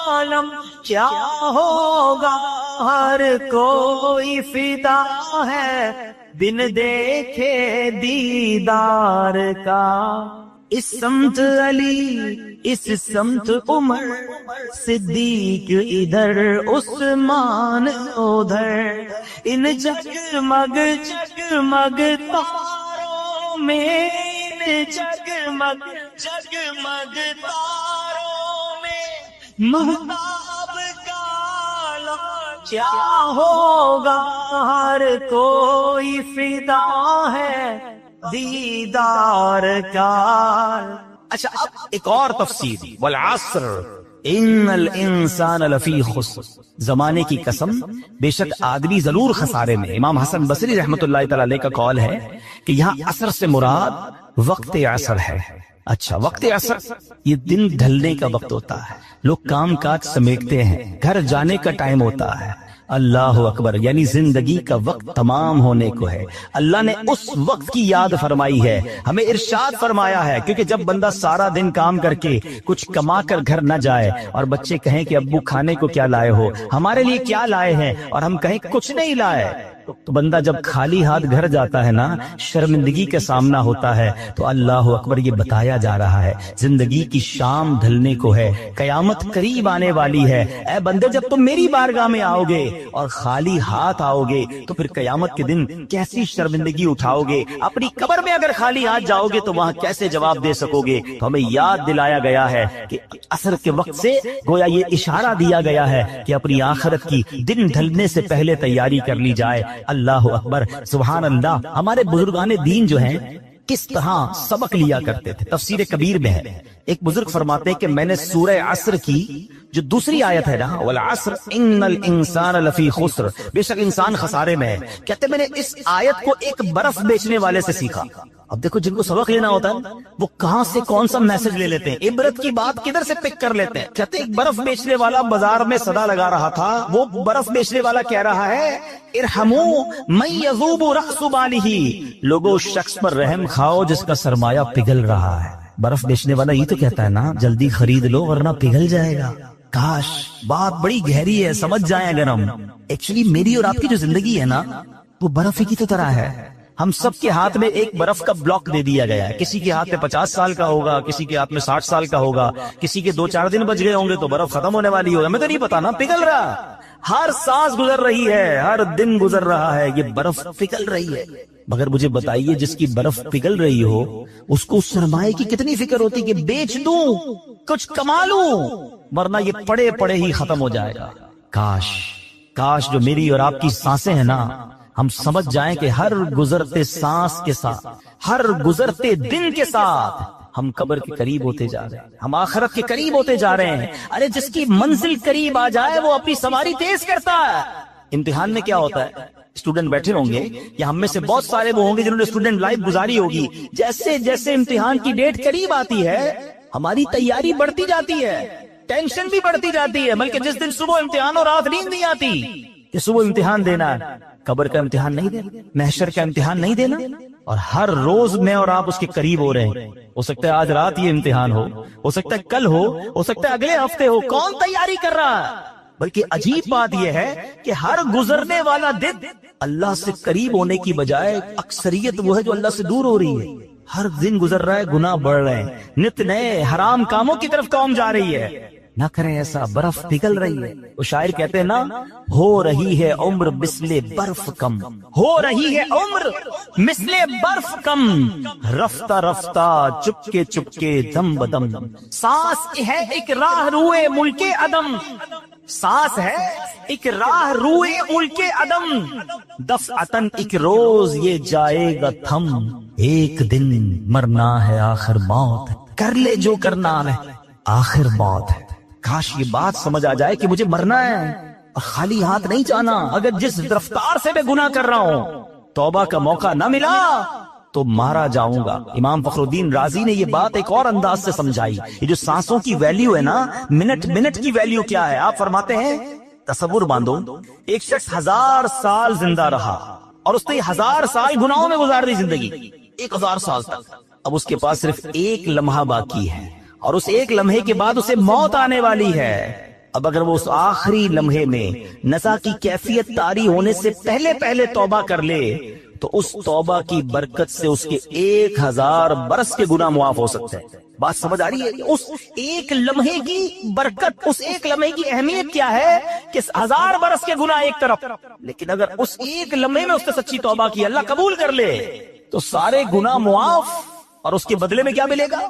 عالم کیا ہوگا، ہر کوئی فدا ہے بن دیکھے دیدار کا. اس سمت علی، اس سمت عمر صدیق ادھر، عثمان ادھر، ان جگمگ جگمگ تاروں میں، جگمگ جگمگ تاروں میں مہتاب کا عالم کیا ہوگا، ہر کوئی فدا ہے دیدار کا. اچھا اب ایک اور تفسیر، والعصر ان الانسان لفی خسر، زمانے کی قسم بے شک آدمی ضرور خسارے میں. امام حسن بصری رحمۃ اللہ تعالی علیہ کا قول ہے کہ یہاں عصر سے مراد وقت عصر ہے. اچھا وقت عصر یہ دن ڈھلنے کا وقت ہوتا ہے، لوگ کام کاج سمیٹتے ہیں، گھر جانے کا ٹائم ہوتا ہے. اللہ اکبر. یعنی زندگی کا وقت تمام ہونے کو ہے. اللہ نے اس وقت کی یاد فرمائی ہے، ہمیں ارشاد فرمایا ہے. کیونکہ جب بندہ سارا دن کام کر کے کچھ کما کر گھر نہ جائے اور بچے کہیں کہ ابو کھانے کو کیا لائے ہو، ہمارے لیے کیا لائے ہیں، اور ہم کہیں کچھ نہیں لائے، تو بندہ جب خالی ہاتھ گھر جاتا ہے نا، شرمندگی کا سامنا ہوتا ہے. تو اللہ اکبر یہ بتایا جا رہا ہے زندگی کی شام ڈھلنے کو ہے، قیامت قریب آنے والی ہے. اے بندے جب تم میری بارگاہ میں آؤ گے اور خالی ہاتھ آؤ گے تو پھر قیامت کے دن کیسی شرمندگی اٹھاؤ گے. اپنی قبر میں اگر خالی ہاتھ جاؤ گے تو وہاں کیسے جواب دے سکو گے. تو ہمیں یاد دلایا گیا ہے کہ عصر کے وقت سے گویا یہ اشارہ دیا گیا ہے کہ اپنی آخرت کی دن ڈھلنے سے پہلے تیاری کر لی جائے. اللہ اکبر سبحان اللہ. ہمارے بزرگان دین جو ہیں کس طرح سبق لیا کرتے تھے، تفسیر کبیر میں ہے. ایک بزرگ فرماتے ہیں کہ میں نے سورہ عصر کی جو دوسری آیت ہے نا، والعصر ان الانسان لفی خسر، بے شک انسان خسارے میں ہے، کہتے میں نے اس آیت کو ایک برف بیچنے والے سے سیکھا. اب دیکھو جن کو سبق لینا ہوتا ہے وہ کہاں سے کون سا میسج لے لیتے ہیں، عبرت کی بات کدھر سے پک کر لیتے ہیں. کہتے ایک برف بیچنے والا بازار میں صدا لگا رہا تھا، وہ برف بیچنے والا کہہ رہا ہے ارحمو من یذوب رأس بالہ، لوگوں اس شخص پر رحم کھاؤ جس کا سرمایہ پگھل رہا ہے. برف بیچنے والا یہ تو کہتا ہے نا جلدی خرید لو ورنہ پگھل جائے گا. کاش بات بڑی گہری ہے، سمجھ جائیں اگر ہم. ایکچولی میری اور آپ کی جو زندگی ہے نا وہ برف ہی کی تو طرح ہے. ہم سب کے ہاتھ میں ایک برف کا بلاک دے دیا گیا ہے. کسی کے ہاتھ میں 50 سال کا ہوگا، کسی کے ہاتھ میں 60 سال کا ہوگا، کسی کے 2-4 دن بچ گئے ہوں گے تو برف ختم ہونے والی ہوگا. ہمیں تو نہیں پتا نا، پگھل رہا. ہر سانس گزر رہی ہے، ہر دن گزر رہا ہے، یہ برف پگھل رہی ہے. مگر مجھے بتائیے جس کی برف پگھل رہی ہو اس کو اس سرمایے کی کتنی فکر ہوتی کہ بیچ دوں کچھ کما لوں، ورنہ یہ پڑے پڑے ہی ختم ہو جائے گا. کاش جو میری اور آپ کی سانسیں ہیں نا ہم سمجھ جائیں کہ ہر گزرتے سانس کے ساتھ، ہر گزرتے دن کے ساتھ ہم قبر کے قریب ہوتے جا رہے ہیں، ہم آخرت کے قریب ہوتے جا رہے ہیں۔ ارے جس کی منزل قریب آ جائے وہ اپنی سواری تیز کرتا ہے۔ امتحان میں کیا ہوتا ہے، اسٹوڈنٹ بیٹھے ہوں گے یا ہم میں سے بہت سارے وہ ہوں گے جنہوں نے اسٹوڈنٹ لائف گزاری ہوگی، جیسے جیسے امتحان کی ڈیٹ قریب آتی ہے ہماری تیاری بڑھتی جاتی ہے، ٹینشن بھی بڑھتی جاتی ہے، بلکہ جس دن صبح امتحان اور رات نیند نہیں آتی کہ صبح امتحان دینا ہے، قبر کا امتحان نہیں دینا، محشر کا امتحان نہیں دینا، اور ہر روز میں اور آپ اس کے قریب ہو رہے ہیں۔ ہو سکتا ہے آج رات یہ امتحان ہو سکتا ہے کل ہو سکتا ہے اگلے ہفتے ہو، کون تیاری کر رہا ہے؟ بلکہ عجیب بات یہ ہے کہ ہر گزرنے والا دن اللہ سے قریب ہونے کی بجائے اکثریت وہ ہے جو اللہ سے دور ہو رہی ہے۔ ہر دن گزر رہا ہے، گناہ بڑھ رہے ہیں، نت نئے حرام کاموں کی طرف قوم جا رہی ہے۔ نہ کریں ایسا، برف پگھل رہی ہے۔ وہ شاعر کہتے ہیں نا، ہو رہی ہے عمر مثل برف کم، ہو رہی ہے عمر مثل برف کم، رفتہ رفتہ چپکے چپکے دم بدم، سانس ہے ایک راہ روئے ملک عدم، سانس ہے ایک راہ روئے ملک عدم، دفعتن ایک روز یہ جائے گا تھم، ایک دن مرنا ہے آخر موت، کر لے جو کرنا ہے آخر موت ہے۔ کاش یہ بات سمجھ آ جائے کہ مجھے مرنا ہے اور خالی ہاتھ نہیں جانا۔ اگر جس رفتار سے میں گناہ کر رہا ہوں توبہ کا موقع نہ ملا تو مارا جاؤں گا۔ امام فخر الدین رازی نے یہ بات ایک اور انداز سے سمجھائی۔ یہ جو سانسوں کی ویلیو ہے نا، منٹ کی ویلیو کیا ہے؟ آپ فرماتے ہیں تصور باندھو، ایک شخص 1000 سال زندہ رہا اور اس نے 1000 سال گناہوں میں گزار دی زندگی، 1000 سال تک۔ اب اس کے پاس صرف ایک لمحہ باقی ہے اور اس ایک لمحے کے بعد اسے موت آنے والی ہے۔ اب اگر وہ اس آخری لمحے میں نزا کی کیفیت طاری ہونے سے پہلے توبہ کر لے تو اس توبہ کی برکت سے اس کے 1000 برس کے گناہ معاف ہو سکتے ہیں۔ بات سمجھ آ رہی ہے؟ اس ایک لمحے کی برکت، اس ایک لمحے کی اہمیت کیا ہے کہ 1000 برس کے گناہ ایک طرف، لیکن اگر اس ایک لمحے میں اس نے سچی توبہ کی، اللہ قبول کر لے تو سارے گناہ معاف، اور اس کے بدلے میں کیا ملے گا؟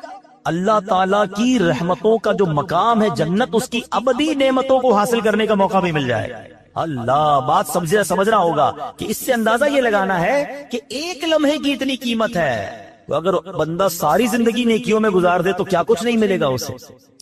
اللہ تعالیٰ کی رحمتوں کا جو مقام ہے جنت، اس کی ابدی نعمتوں کو حاصل کرنے کا موقع بھی مل جائے۔ اللہ، بات سمجھنا ہوگا کہ اس سے اندازہ یہ لگانا ہے کہ ایک لمحے کی اتنی قیمت ہے۔ تو اگر بندہ ساری زندگی نیکیوں میں گزار دے تو کیا کچھ نہیں ملے گا اسے۔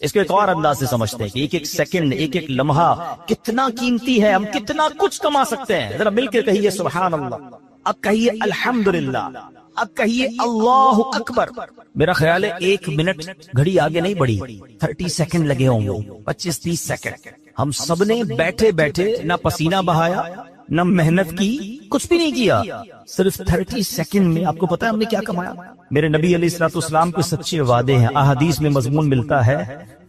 اس کو ایک اور انداز سے سمجھتے ہیں کہ ایک ایک سیکنڈ، ایک ایک لمحہ کتنا قیمتی ہے، ہم کتنا کچھ کما سکتے ہیں۔ ذرا مل کے کہیے سبحان اللہ، اب کہیے الحمدللہ، اب کہیے اللہ اکبر۔ میرا خیال ہے 1 منٹ گھڑی آگے نہیں بڑھی، 30 سیکنڈ لگے ہوں گے، 25-30 سیکنڈ۔ ہم سب نے بیٹھے بیٹھے نہ پسینہ بہایا، نہ محنت کی، کچھ بھی نہیں کیا، صرف 30 سیکنڈ میں آپ کو پتا ہے ہم نے کیا کمایا؟ میرے نبی علیہ الصلوۃ والسلام کے سچے وعدے ہیں، احادیث میں مضمون ملتا ہے،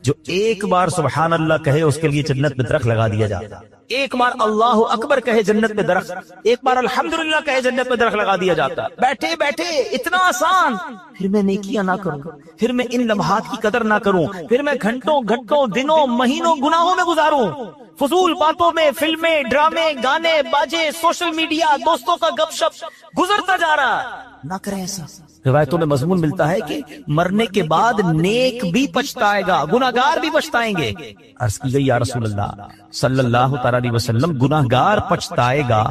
جو ایک بار سبحان اللہ کہے اس کے لیے جنت میں درخت لگا دیا جاتا، ایک بار اللہ اکبر کہے جنت میں درخت، ایک بار الحمدللہ کہے جنت میں درخت لگا دیا جاتا۔ بیٹھے بیٹھے اتنا آسان، پھر میں نیکیاں نہ کروں، پھر میں ان لمحات کی قدر نہ کروں، پھر میں گھنٹوں دنوں مہینوں گناہوں میں گزاروں، فضول باتوں میں، فلمیں، ڈرامے، گانے، باجے، سوشل میڈیا، دوستوں کا گپ شپ گزرتا جا رہا۔ نہ کریں ایسا۔ روایتوں میں مضمون ملتا ہے کہ مرنے کے بعد نیک بھی پچھتائے گا، گناہگار بھی پچھتائیں گے۔ عرض کی گئی یا رسول اللہ صلی اللہ تعالی علیہ وسلم، گناہگار پچھتائے گا؟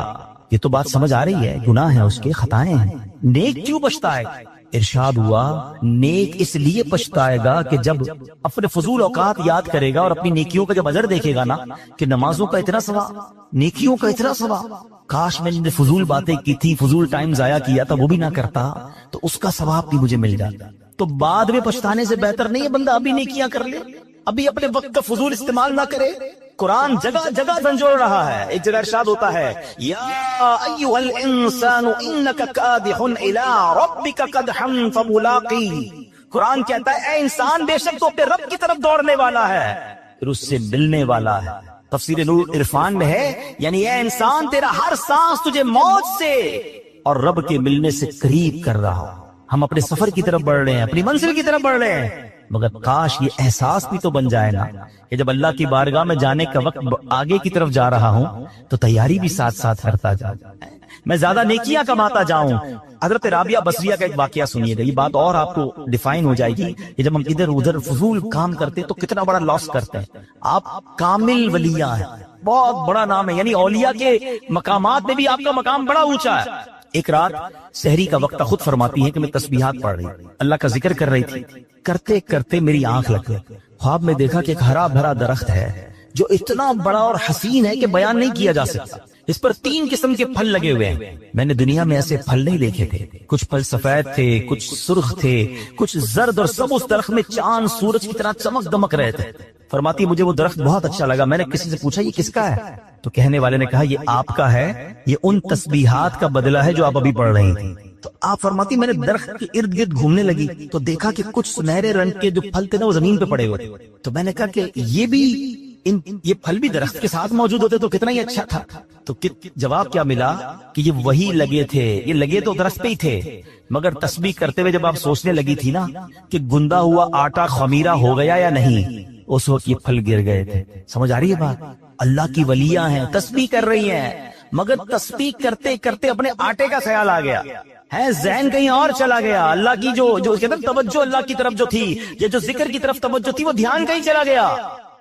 یہ تو بات سمجھ آ رہی ہے، گناہ ہے اس کے، خطائیں ہیں، نیک کیوں پچھتائے گا؟ ارشاد ہوا نیک اس لیے پچھتائے گا کہ جب اپنے فضول اوقات یاد کرے گا اور اپنی نیکیوں کا جب اجر دیکھے گا نا، کہ نمازوں کا اتنا ثواب، نیکیوں کا اتنا ثواب، کاش میں نے فضول باتیں کی تھی، فضول ٹائم ضائع کیا تھا، وہ بھی نہ کرتا تو اس کا ثواب بھی مجھے مل جاتا۔ تو بعد میں پچھتانے سے بہتر نہیں ہے بندہ ابھی نیکیاں کر لے، ابھی اپنے وقت کا فضول استعمال نہ کرے۔ قرآن جگہ جگہ جھنجھوڑ رہا ہے۔ ایک جگہ ارشاد ہوتا ہے یا ایھا الانسان انک کادح الی ربک قدحا فملاقی۔ قرآن کہتا ہے اے انسان، بے شک تو اپنے رب کی طرف دوڑنے والا ہے، پھر اس سے ملنے والا ہے۔ تفسیر نور عرفان میں ہے یعنی اے انسان، تیرا ہر سانس تجھے موت سے اور رب کے ملنے سے قریب کر رہا ہو۔ ہم اپنے سفر کی طرف بڑھ رہے ہیں، اپنی منزل کی طرف بڑھ رہے ہیں، مگر کاش یہ احساس بھی تو بن جائے نا کہ جب اللہ کی بارگاہ میں جانے کا وقت آگے کی طرف جا رہا ہوں تو تیاری بھی ساتھ ساتھ کرتا جاؤں، میں زیادہ نیکیاں کماتا جاؤں۔ حضرت رابعہ بصریہ کا ایک واقعہ سنیے گا، یہ بات اور آپ کو ڈیفائن ہو جائے گی کہ جب ہم ادھر ادھر فضول کام کرتے تو کتنا بڑا لاس کرتے ہیں۔ آپ کامل ولیاں ہیں، بہت بڑا نام ہے، یعنی اولیاء کے مقامات میں بھی آپ کا مقام بڑا اونچا ہے۔ ایک رات سحری کا وقت خود فرماتی ہے کہ میں تسبیحات پڑھ رہی اللہ کا ذکر کر رہی تھی، کرتے کرتے میری آنکھ لگ گئی، خواب میں دیکھا کہ ایک ہرا بھرا درخت ہے جو اتنا بڑا اور حسین ہے کہ بیان نہیں کیا جا سکتا، اس پر 3 قسم کے پھل لگے ہوئے ہیں، میں نے دنیا میں ایسے پھل نہیں دیکھے تھے، کچھ پھل سفید تھے، کچھ سرخ تھے، کچھ زرد، اور سب اس درخت میں چاند سورج کی طرح چمک دمک رہے تھے۔ فرماتی مجھے وہ درخت بہت اچھا لگا، میں نے کسی سے پوچھا یہ کس کا ہے؟ تو کہنے والے نے کہا یہ آپ کا ہے، یہ ان تسبیحات کا بدلہ ہے جو آپ ابھی پڑھ رہی تھی۔ تو آپ فرماتی میں نے درخت کے ارد گرد گھومنے لگی تو دیکھا کہ کچھ سنہرے رنگ کے جو پھل تھے نا وہ زمین پہ پڑے ہوئے تھے، تو میں نے کہا کہ یہ پھل بھی درخت کے ساتھ موجود ہوتے تو کتنا ہی اچھا تھا۔ تو جواب کیا ملا کہ یہ وہی لگے تھے، یہ لگے تو درخت پہ ہی تھے، مگر تسبیح کرتے ہوئے جب آپ سوچنے لگی تھی نا کہ گندا ہوا آٹا خمیرہ ہو گیا یا نہیں، اس وقت یہ پھل گر گئے تھے۔ سمجھ آ رہی ہے بات؟ اللہ کی ولیاں ہیں، تسبیح کر رہی ہیں، مگر تسبیح کرتے کرتے اپنے آٹے کا خیال آ گیا ہے، ذہن کہیں اور چلا گیا، اللہ کی جو کہتے ہیں توجہ اللہ کی طرف جو تھی، یہ جو ذکر کی طرف توجہ تھی، وہ دھیان کہیں چلا گیا۔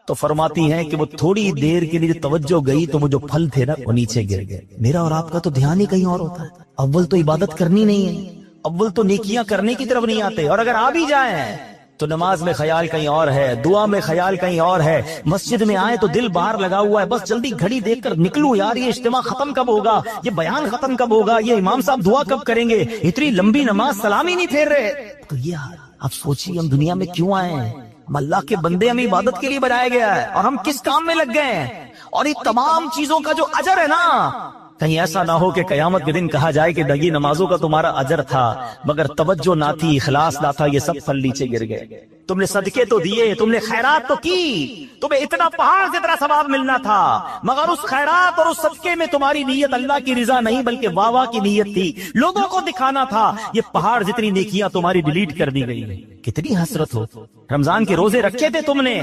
تو فرماتی ہیں کہ وہ تھوڑی دیر کے لیے توجہ گئی تو وہ جو پھل تھے نا وہ نیچے گر گئے۔ میرا اور آپ کا تو دھیان ہی کہیں اور ہوتا ہے، اول تو عبادت کرنی نہیں ہے، اول تو نیکیاں کرنے کی طرف نہیں آتے، اور اگر آ بھی جائیں تو نماز میں خیال کہیں اور ہے، دعا میں خیال کہیں اور ہے، مسجد میں آئے تو دل باہر لگا ہوا ہے، بس جلدی گھڑی دیکھ کر نکلوں یار، یہ اجتماع ختم کب ہوگا، یہ بیان ختم کب ہوگا، یہ امام صاحب دعا کب کریں گے، اتنی لمبی نماز سلام ہی نہیں پھیر رہے۔ تو یہ آپ سوچیے ہم دنیا میں کیوں آئے ہیں؟ ہم اللہ کے بندے، ہمیں عبادت کے لیے بنایا گیا ہے، اور ہم کس کام میں لگ گئے ہیں؟ اور یہ تمام چیزوں کا جو اجر ہے نا، کہیں ایسا نہ ہو کہ قیامت کے دن کہا جائے کہ دگی نمازوں کا تمہارا اجر تھا مگر توجہ نہ تھی، اخلاص نہ تھا، یہ سب پھل نیچے گر گئے۔ تم نے صدقے تو دیے، تم نے خیرات تو کی، تمہیں اتنا پہاڑ سے اتنا ثواب ملنا تھا، مگر اس خیرات اور اس صدقے میں تمہاری نیت اللہ کی رضا نہیں بلکہ واہ واہ کی نیت تھی، لوگوں کو دکھانا تھا، یہ پہاڑ جتنی نیکیاں تمہاری ڈیلیٹ کر دی گئی۔ کتنی حسرت ہو، رمضان کے روزے رکھے تھے تم نے،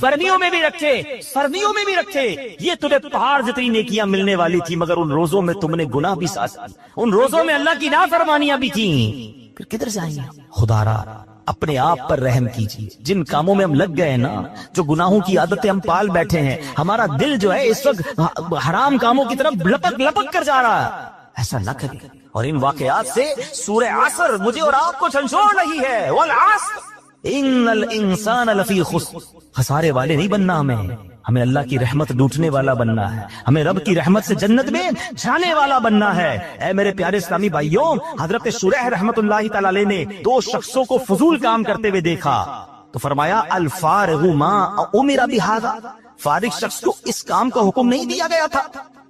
گرمیوں میں بھی رکھے، سردیوں میں بھی رکھے، یہ تمہیں پہاڑ جتنی نیکیاں ملنے والی تھی، مگر ان روزوں میں تم نے گناہ بھی ساتھ، ان روزوں میں اللہ کی نافرمانیاں بھی تھیں، پھر کدھر جائیں گے؟ خدا را اپنے آپ پر رحم کیجیے، جن کاموں میں ہم لگ گئے نا، جو گناہوں کی عادتیں ہم پال بیٹھے ہیں، ہمارا دل جو ہے اس وقت حرام کاموں کی طرف لپک لپک کر جا رہا ہے، ایسا نہ کریں۔ اور ان واقعات سے سورہ عصر مجھے اور آپ کو جھنجھوڑ رہی ہے، والعصر ان الانسان لفی خسر، خسارے والے نہیں بننا، ہمیں اللہ کی رحمت لوٹنے والا بننا ہے، ہمیں رب کی رحمت سے جنت میں جانے والا بننا ہے۔ اے میرے پیارے اسلامی بھائیوں، حضرت شریح رحمت اللہ تعالی علیہ نے 2 شخصوں کو فضول کام کرتے ہوئے دیکھا تو فرمایا الفارغ ما امر بہذا، فارغ شخص کو اس کام کا حکم نہیں دیا گیا تھا۔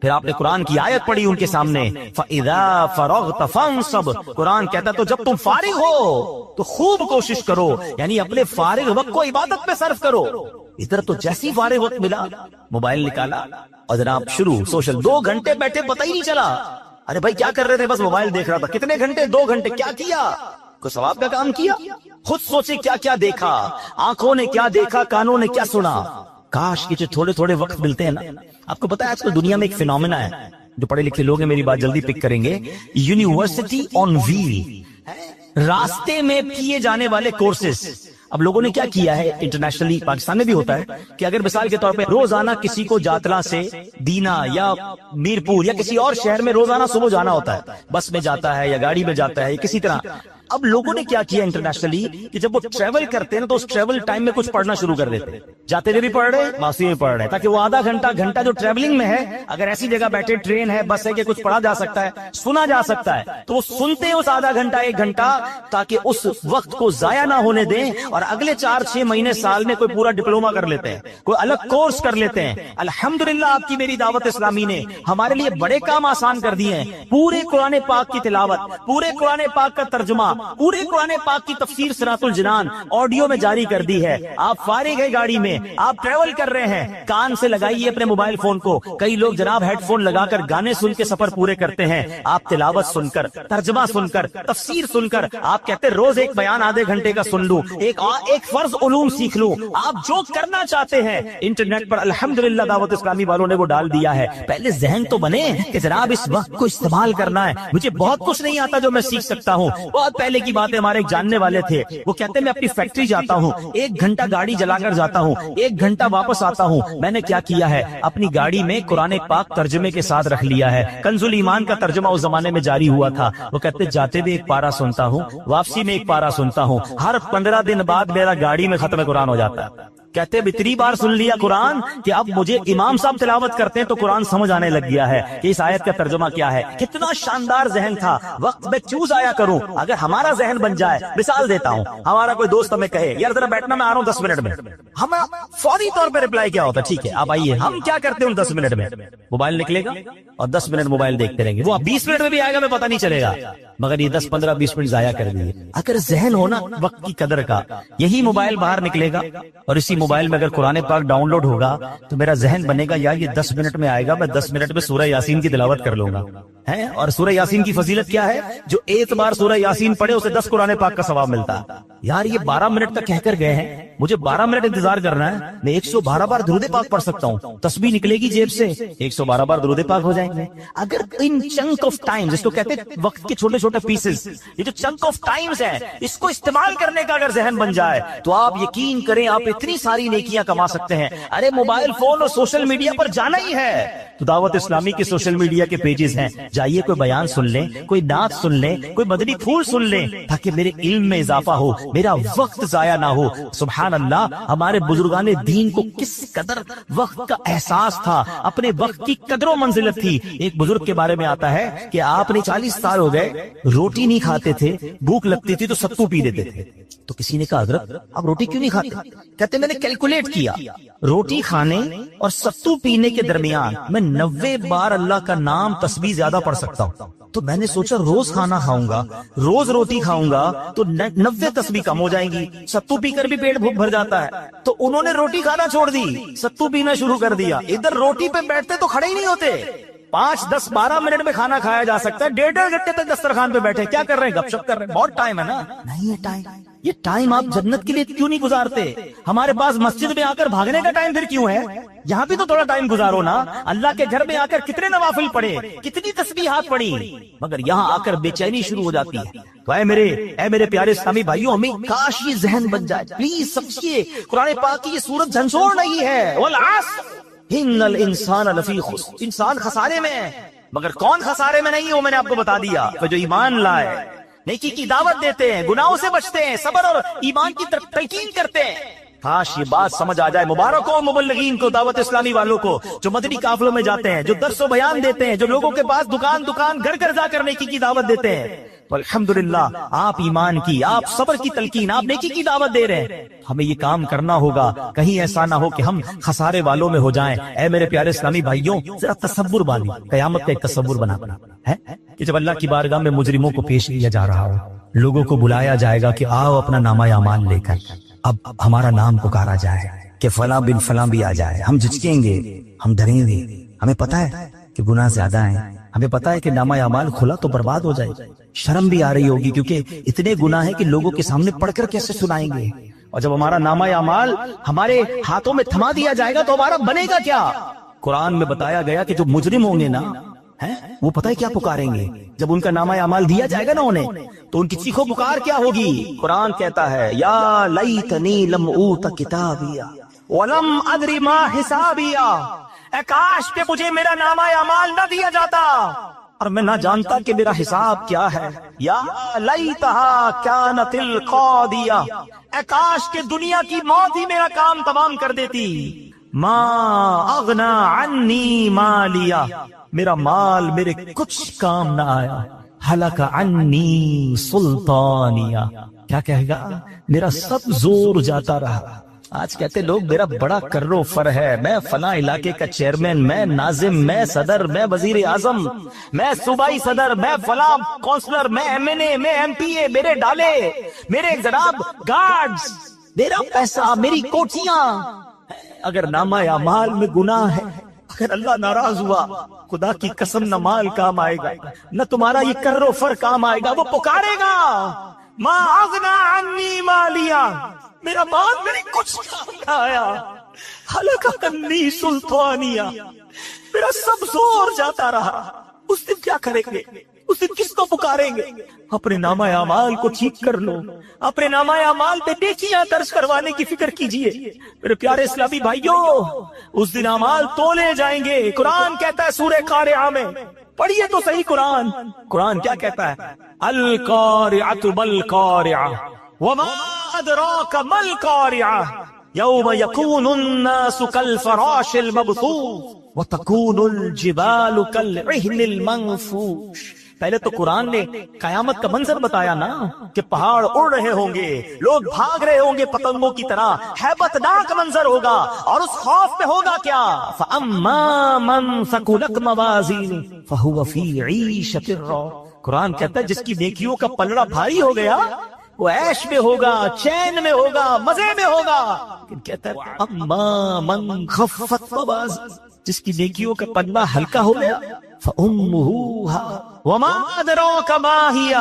پھر آپ نے قرآن کی آیت پڑھی ان کے سامنے، فَإِذَا فَرَغْتَ فَانصَبْ، قرآن کہتا ہے تو جب تم فارغ ہو تو خوب کوشش کرو، یعنی اپنے فارغ وقت کو عبادت میں صرف کرو۔ ادھر تو جیسی فارغ وقت ملا موبائل نکالا اور جناب شروع سوشل، 2 گھنٹے بیٹھے پتہ ہی نہیں چلا، ارے بھائی کیا کر رہے تھے؟ بس موبائل دیکھ رہا تھا۔ کتنے گھنٹے؟ 2 گھنٹے۔ کیا کیا؟ کوئی ثواب کا کام کیا؟ خود سوچے کیا کیا دیکھا، آنکھوں نے کیا دیکھا، کانوں نے کیا سنا۔ کاش کہ جو تھوڑے تھوڑے وقت ملتے ہیں نا، آپ کو پتا ہے آج کل دنیا میں ایک فینومینا ہے، جو پڑھے لکھے لوگ ہیں میری بات جلدی پک کریں گے، یونیورسٹی آن ویل، راستے میں کیے جانے والے کورسز۔ اب لوگوں نے کیا کیا ہے انٹرنیشنلی، پاکستان میں بھی ہوتا ہے کہ اگر مثال کے طور پہ روزانہ کسی کو جاتلا سے دینا یا میرپور یا کسی اور شہر میں روزانہ صبح جانا ہوتا ہے، بس میں جاتا ہے یا گاڑی میں جاتا ہے یا کسی طرح۔ اب لوگوں نے کیا کیا انٹرنیشنلی کہ جب وہ ٹریول کرتے ہیں نا تو اس ٹریول ٹائم میں کچھ پڑھنا شروع کر دیتے ہیں، جاتے ہوئے بھی پڑھ رہے، واپسی میں پڑھ رہے، تاکہ وہ آدھا گھنٹہ جو ٹریولنگ میں ہے، اگر ایسی جگہ بیٹھے ٹرین ہے، بس ہے، کہ کچھ پڑھا جا سکتا ہے، سنا جا سکتا ہے، تو وہ سنتے ہیں اس آدھا گھنٹہ 1 گھنٹہ، تاکہ اس وقت کو ضائع نہ ہونے دیں، اور اگلے 4-6 مہینے سال میں کوئی پورا ڈپلوما کر لیتے ہیں، کوئی الگ کورس کر لیتے ہیں۔ الحمدللہ آپ کی میری دعوت اسلامی نے ہمارے لیے بڑے کام آسان کر دیے ہیں، پورے قرآن پاک کی تلاوت، پورے قرآن پاک کا ترجمہ، پورے قرآن پاک کی تفسیر صراط الجنان آڈیو میں جاری کر دی ہے۔ آپ فارغ ہے گاڑی میں، آپ ٹریول کر رہے ہیں، کان سے لگائیے اپنے موبائل فون کو۔ کئی لوگ جناب ہیڈ فون لگا کر گانے سن کے سفر پورے کرتے ہیں، آپ تلاوت سن کر، ترجمہ سن کر، تفسیر سن کر، آپ کہتے ہیں روز 1 بیان آدھے گھنٹے کا سن لوں، ایک فرض علوم سیکھ لوں۔ آپ جو کرنا چاہتے ہیں انٹرنیٹ پر الحمدللہ دعوت اسلامی والوں نے وہ ڈال دیا ہے۔ پہلے ذہن تو بنے کہ جناب اس وقت کو استعمال کرنا ہے، مجھے بہت کچھ نہیں آتا جو میں سیکھ سکتا ہوں، بہت پہلے کی بات ہے، ہمارے ایک جاننے والے تھے، وہ کہتے ہیں میں اپنی فیکٹری جاتا ہوں، 1 گھنٹہ گاڑی جلا کر جاتا ہوں، 1 گھنٹہ واپس آتا ہوں، میں نے کیا کیا ہے، اپنی گاڑی میں قرآن پاک ترجمے کے ساتھ رکھ لیا ہے، کنز الایمان کا ترجمہ اس زمانے میں جاری ہوا تھا۔ وہ کہتے جاتے بھی 1 پارہ سنتا ہوں، واپسی میں 1 پارہ سنتا ہوں، ہر 15 دن بعد میرا گاڑی میں ختم قرآن ہو جاتا ہے۔ کہتے اب اتنی بار سن لیا قرآن کہ اب مجھے امام صاحب تلاوت کرتے ہیں تو قرآن سمجھ آنے لگ گیا ہے کہ اس آیت کا ترجمہ کیا ہے۔ کتنا شاندار ذہن تھا، وقت میں کیوں ضائع کروں؟ اگر ہمارا ذہن بن جائے، مثال دیتا ہوں، ہمارا کوئی دوست ہمیں کہے یار ذرا بیٹھنا، میں آ رہا ہوں 10 منٹ میں، ہم فوری طور پہ ریپلائی کیا ہوتا ہے، ٹھیک ہے آپ آئیے۔ ہم کیا کرتے ہیں ان 10 منٹ میں؟ موبائل نکلے گا اور 10 منٹ موبائل دیکھتے رہیں گے، وہ 20 منٹ میں بھی آئے گا، ہمیں پتہ نہیں چلے گا، مگر یہ 10 15 20 منٹ ضائع کر دیے۔ اگر ذہن ہونا وقت کی قدر کا، یہی موبائل باہر نکلے گا اور اسی موبائل میں اگر قرآن پاک ڈاؤن لوڈ ہوگا تو میرا ذہن بنے گا یار یہ 10 منٹ میں آئے گا، میں 10 منٹ میں سورہ یاسین کی تلاوت کر لوں گا، ہے۔ اور سورہ یاسین کی فضیلت کیا ہے؟ جو 1 بار سورہ یاسین پڑھے اسے 10 قرآن پاک کا ثواب ملتا ہے۔ یار یہ 12 منٹ تک کہہ کر گئے ہیں، مجھے 12 منٹ انتظار کرنا ہے، میں 112 بار درود پاک پڑھ سکتا ہوں، تسبیح نکلے گی جیب سے، 112 بار درود پاک ہو جائیں گے۔ اگر ان چنک آف ٹائم، جس کو کہتے ہیں وقت کے چھوٹے چھوٹے پیسز، یہ جو چنک آف ٹائمز ہیں، اس کو استعمال کرنے کا اگر ذہن بن جائے تو آپ یقین کریں آپ اتنی ساری نیکیاں کما سکتے ہیں۔ ارے موبائل فون اور سوشل میڈیا پر جانا ہی ہے تو دعوت اسلامی کے سوشل میڈیا کے پیجز ہیں، جائیے کوئی بیان سن لیں، کوئی نعت سن لیں، کوئی مدنی پھول سن لیں، تاکہ میرے علم میں اضافہ ہو، میرا وقت ضائع نہ ہو۔ سبحان اللہ، ہمارے بزرگان دین کو کس قدر وقت کا احساس تھا، اپنے وقت کی قدر و منزلت تھی۔ ایک بزرگ کے بارے میں آتا ہے کہ آپ نے 40 سال ہو گئے روٹی نہیں کھاتے تھے، بھوک لگتی تھی تو ستو پی دیتے تھے۔ تو کسی نے کہا حضرت آپ روٹی کیوں نہیں کھاتے؟ کہتے میں نے کیلکولیٹ کیا، روٹی کھانے اور ستو پینے کے درمیان میں 90 بار اللہ کا نام تسبیح زیادہ پڑھ سکتا ہوں۔ تو میں نے سوچا روز کھانا کھاؤں گا، روز روٹی کھاؤں گا تو 90 تسبیح کم ہو جائیں گی، ستو پی کر بھی پیٹ بھوک بھر جاتا ہے۔ تو انہوں نے روٹی کھانا چھوڑ دی، ستو پینا شروع کر دیا۔ ادھر روٹی پہ بیٹھتے تو کھڑے ہی نہیں ہوتے، 5 10 12 منٹ میں کھانا کھایا جا سکتا ہے، 1.5 گھنٹے تک دسترخوان پہ بیٹھے کیا کر رہے ہیں؟ گپ شپ کر رہے ہیں، بہت ٹائم ہے نا۔ نہیں ہے ٹائم، یہ ٹائم آپ جنت کے لیے کیوں نہیں گزارتے؟ ہمارے پاس مسجد میں آ کر بھاگنے کا ٹائم پھر کیوں ہے؟ یہاں بھی تو تھوڑا ٹائم گزارو نا۔ اللہ کے گھر میں آ کر کتنے نوافل پڑھے، کتنی تسبیحات پڑھی، مگر یہاں آ کر بے چینی شروع ہو جاتی ہے۔ تو اے میرے پیارے اسلامی بھائیوں، ہمیں کاش یہ ذہن بن جائے، پلیز سمجھیے قرآن پاک کی یہ سورت جھنجھوڑ نہیں ہے۔ والعصر ان الانسان لفی خسر، انسان خسارے میں ہے، مگر کون خسارے میں نہیں ہو؟ میں نے آپ کو بتا دیا کہ جو ایمان لائے، نیکی کی دعوت دیتے ہیں، گناہوں سے بچتے ہیں، صبر اور ایمان کی تلقین کرتے ہیں۔ کاش یہ بات سمجھ آ جائے۔ مبارک ہو مبلغین کو، دعوت اسلامی والوں کو، جو مدنی قافلوں میں جاتے ہیں، جو درس و بیان دیتے ہیں، جو لوگوں کے پاس دکان گھر گھر جا کر نیکی کی دعوت دیتے ہیں۔ تو الحمدللہ آپ ایمان کی، آپ صبر کی تلقین، آپ نیکی کی دعوت دے رہے ہیں۔ ہمیں یہ کام کرنا ہوگا، کہیں ایسا نہ ہو کہ ہم خسارے والوں میں ہو جائیں۔ اے میرے پیارے اسلامی بھائیوں، ذرا تصور بانی، قیامت کا ایک تصور بنا ہے کہ جب اللہ کی بارگاہ میں مجرموں کو پیش کیا جا رہا ہو، لوگوں کو بلایا جائے گا کہ آؤ اپنا نامہ اعمال لے کر، اب ہمارا نام پکارا جائے کہ فلاں بن فلاں بھی آ جائے۔ ہم جھجکیں گے، ہم ڈریں گے، ہمیں پتہ ہے کہ گناہ زیادہ ہیں، ہمیں پتہ ہے کہ نامہ اعمال کھلا تو برباد ہو جائے، شرم بھی آ رہی ہوگی کیونکہ اتنے گناہ ہیں کہ لوگوں کے سامنے پڑھ کر کیسے سنائیں گے۔ اور جب ہمارا نامہ اعمال ہمارے ہاتھوں میں تھما دیا جائے گا تو ہمارا بنے گا کیا؟ قرآن میں بتایا گیا کہ جو مجرم ہوں گے نا، وہ پتہ ہے کیا پکاریں گے؟ جب ان کا نامہ اعمال دیا جائے گا نا انہیں، تو ان کی چیخو پکار کیا ہوگی؟ قرآن کہتا ہے یا لیتنی لم اوت کتابیا ولم ادری ما حسابیا، اے کاش کہ مجھے میرا نامہ اعمال نہ دیا جاتا اور میں نہ جانتا کہ میرا حساب کیا ہے۔ یا لیتہا کانت القاضیہ، اے کاش کہ دنیا کی موت ہی میرا کام تمام کر دیتی۔ ما اغنا عنی مالیا، میرا مال میرے کچھ کام نہ آیا۔ ہلک عنی سلطانیہ، کیا کہے گا؟ میرا سب زور جاتا رہا۔ آج کہتے لوگ میرا بڑا کرو فر ہے، میں فلاں علاقے کا چیئرمین، میں ناظم، میں صدر، میں وزیر اعظم، میں صوبائی صدر، میں فلاں کونسلر، میں ایم این اے، میں ایم پی اے، میرے ڈالے، میرے جناب گارڈز، میرا پیسہ، میری کوٹھیاں۔ اگر نامہ اعمال میں گناہ ہے، اگر اللہ ناراض ہوا، خدا کی قسم نہ مال کام آئے گا، نہ تمہارا یہ کر و فر کام آئے گا۔ وہ پکارے گا ما اغنا عنی مالیا، میرا مال میری کچھ کام نہ آیا۔ ہلک عنی سلطانیہ، میرا سب زور جاتا رہا۔ اس دن کیا کریں گے؟ اسے کس کو پکاریں گے؟ اپنے نامہ اعمال کو ٹھیک کر لو، اپنے نامہ اعمال پہ نیکیاں درج کروانے کی فکر کیجئے میرے پیارے اسلامی بھائیوں۔ اس دن اعمال تولے جائیں گے۔ قرآن کہتا ہے سورہ قارعہ میں، پڑھیے تو صحیح قرآن کیا کہتا ہے؟ القارعۃ مالقارعہ وما ادراک مالقارعہ یوم یکون الناس کالفراش المبثوث وتکون الجبال کالعہن المنفوش۔ پہلے تو قرآن نے قیامت کا منظر بتایا نا کہ پہاڑ اڑ رہے ہوں گے، لوگ بھاگ رہے ہوں گے پتنگوں کی طرح، ہیبت ناک منظر ہوگا، اور اس خوف میں ہوگا کیا؟ فَأَمَّا مَنْ ثَقُلَتْ مَوَازِينُهُ فَهُوَ فِي عِيشَةٍ رَاضِيَةٍ۔ قرآن کہتا ہے جس کی نیکیوں کا پلڑا بھاری ہو گیا وہ عیش میں ہوگا، چین میں ہوگا، مزے میں ہوگا۔ لیکن کہتا ہے اما من خفت موازینہ، جس کی نیکیوں کا پلڑا ہلکا ہو گیا، فَأُمُّهُ هَاوِيَةٌ وَمَا أَدْرَاكَ مَا هِيَ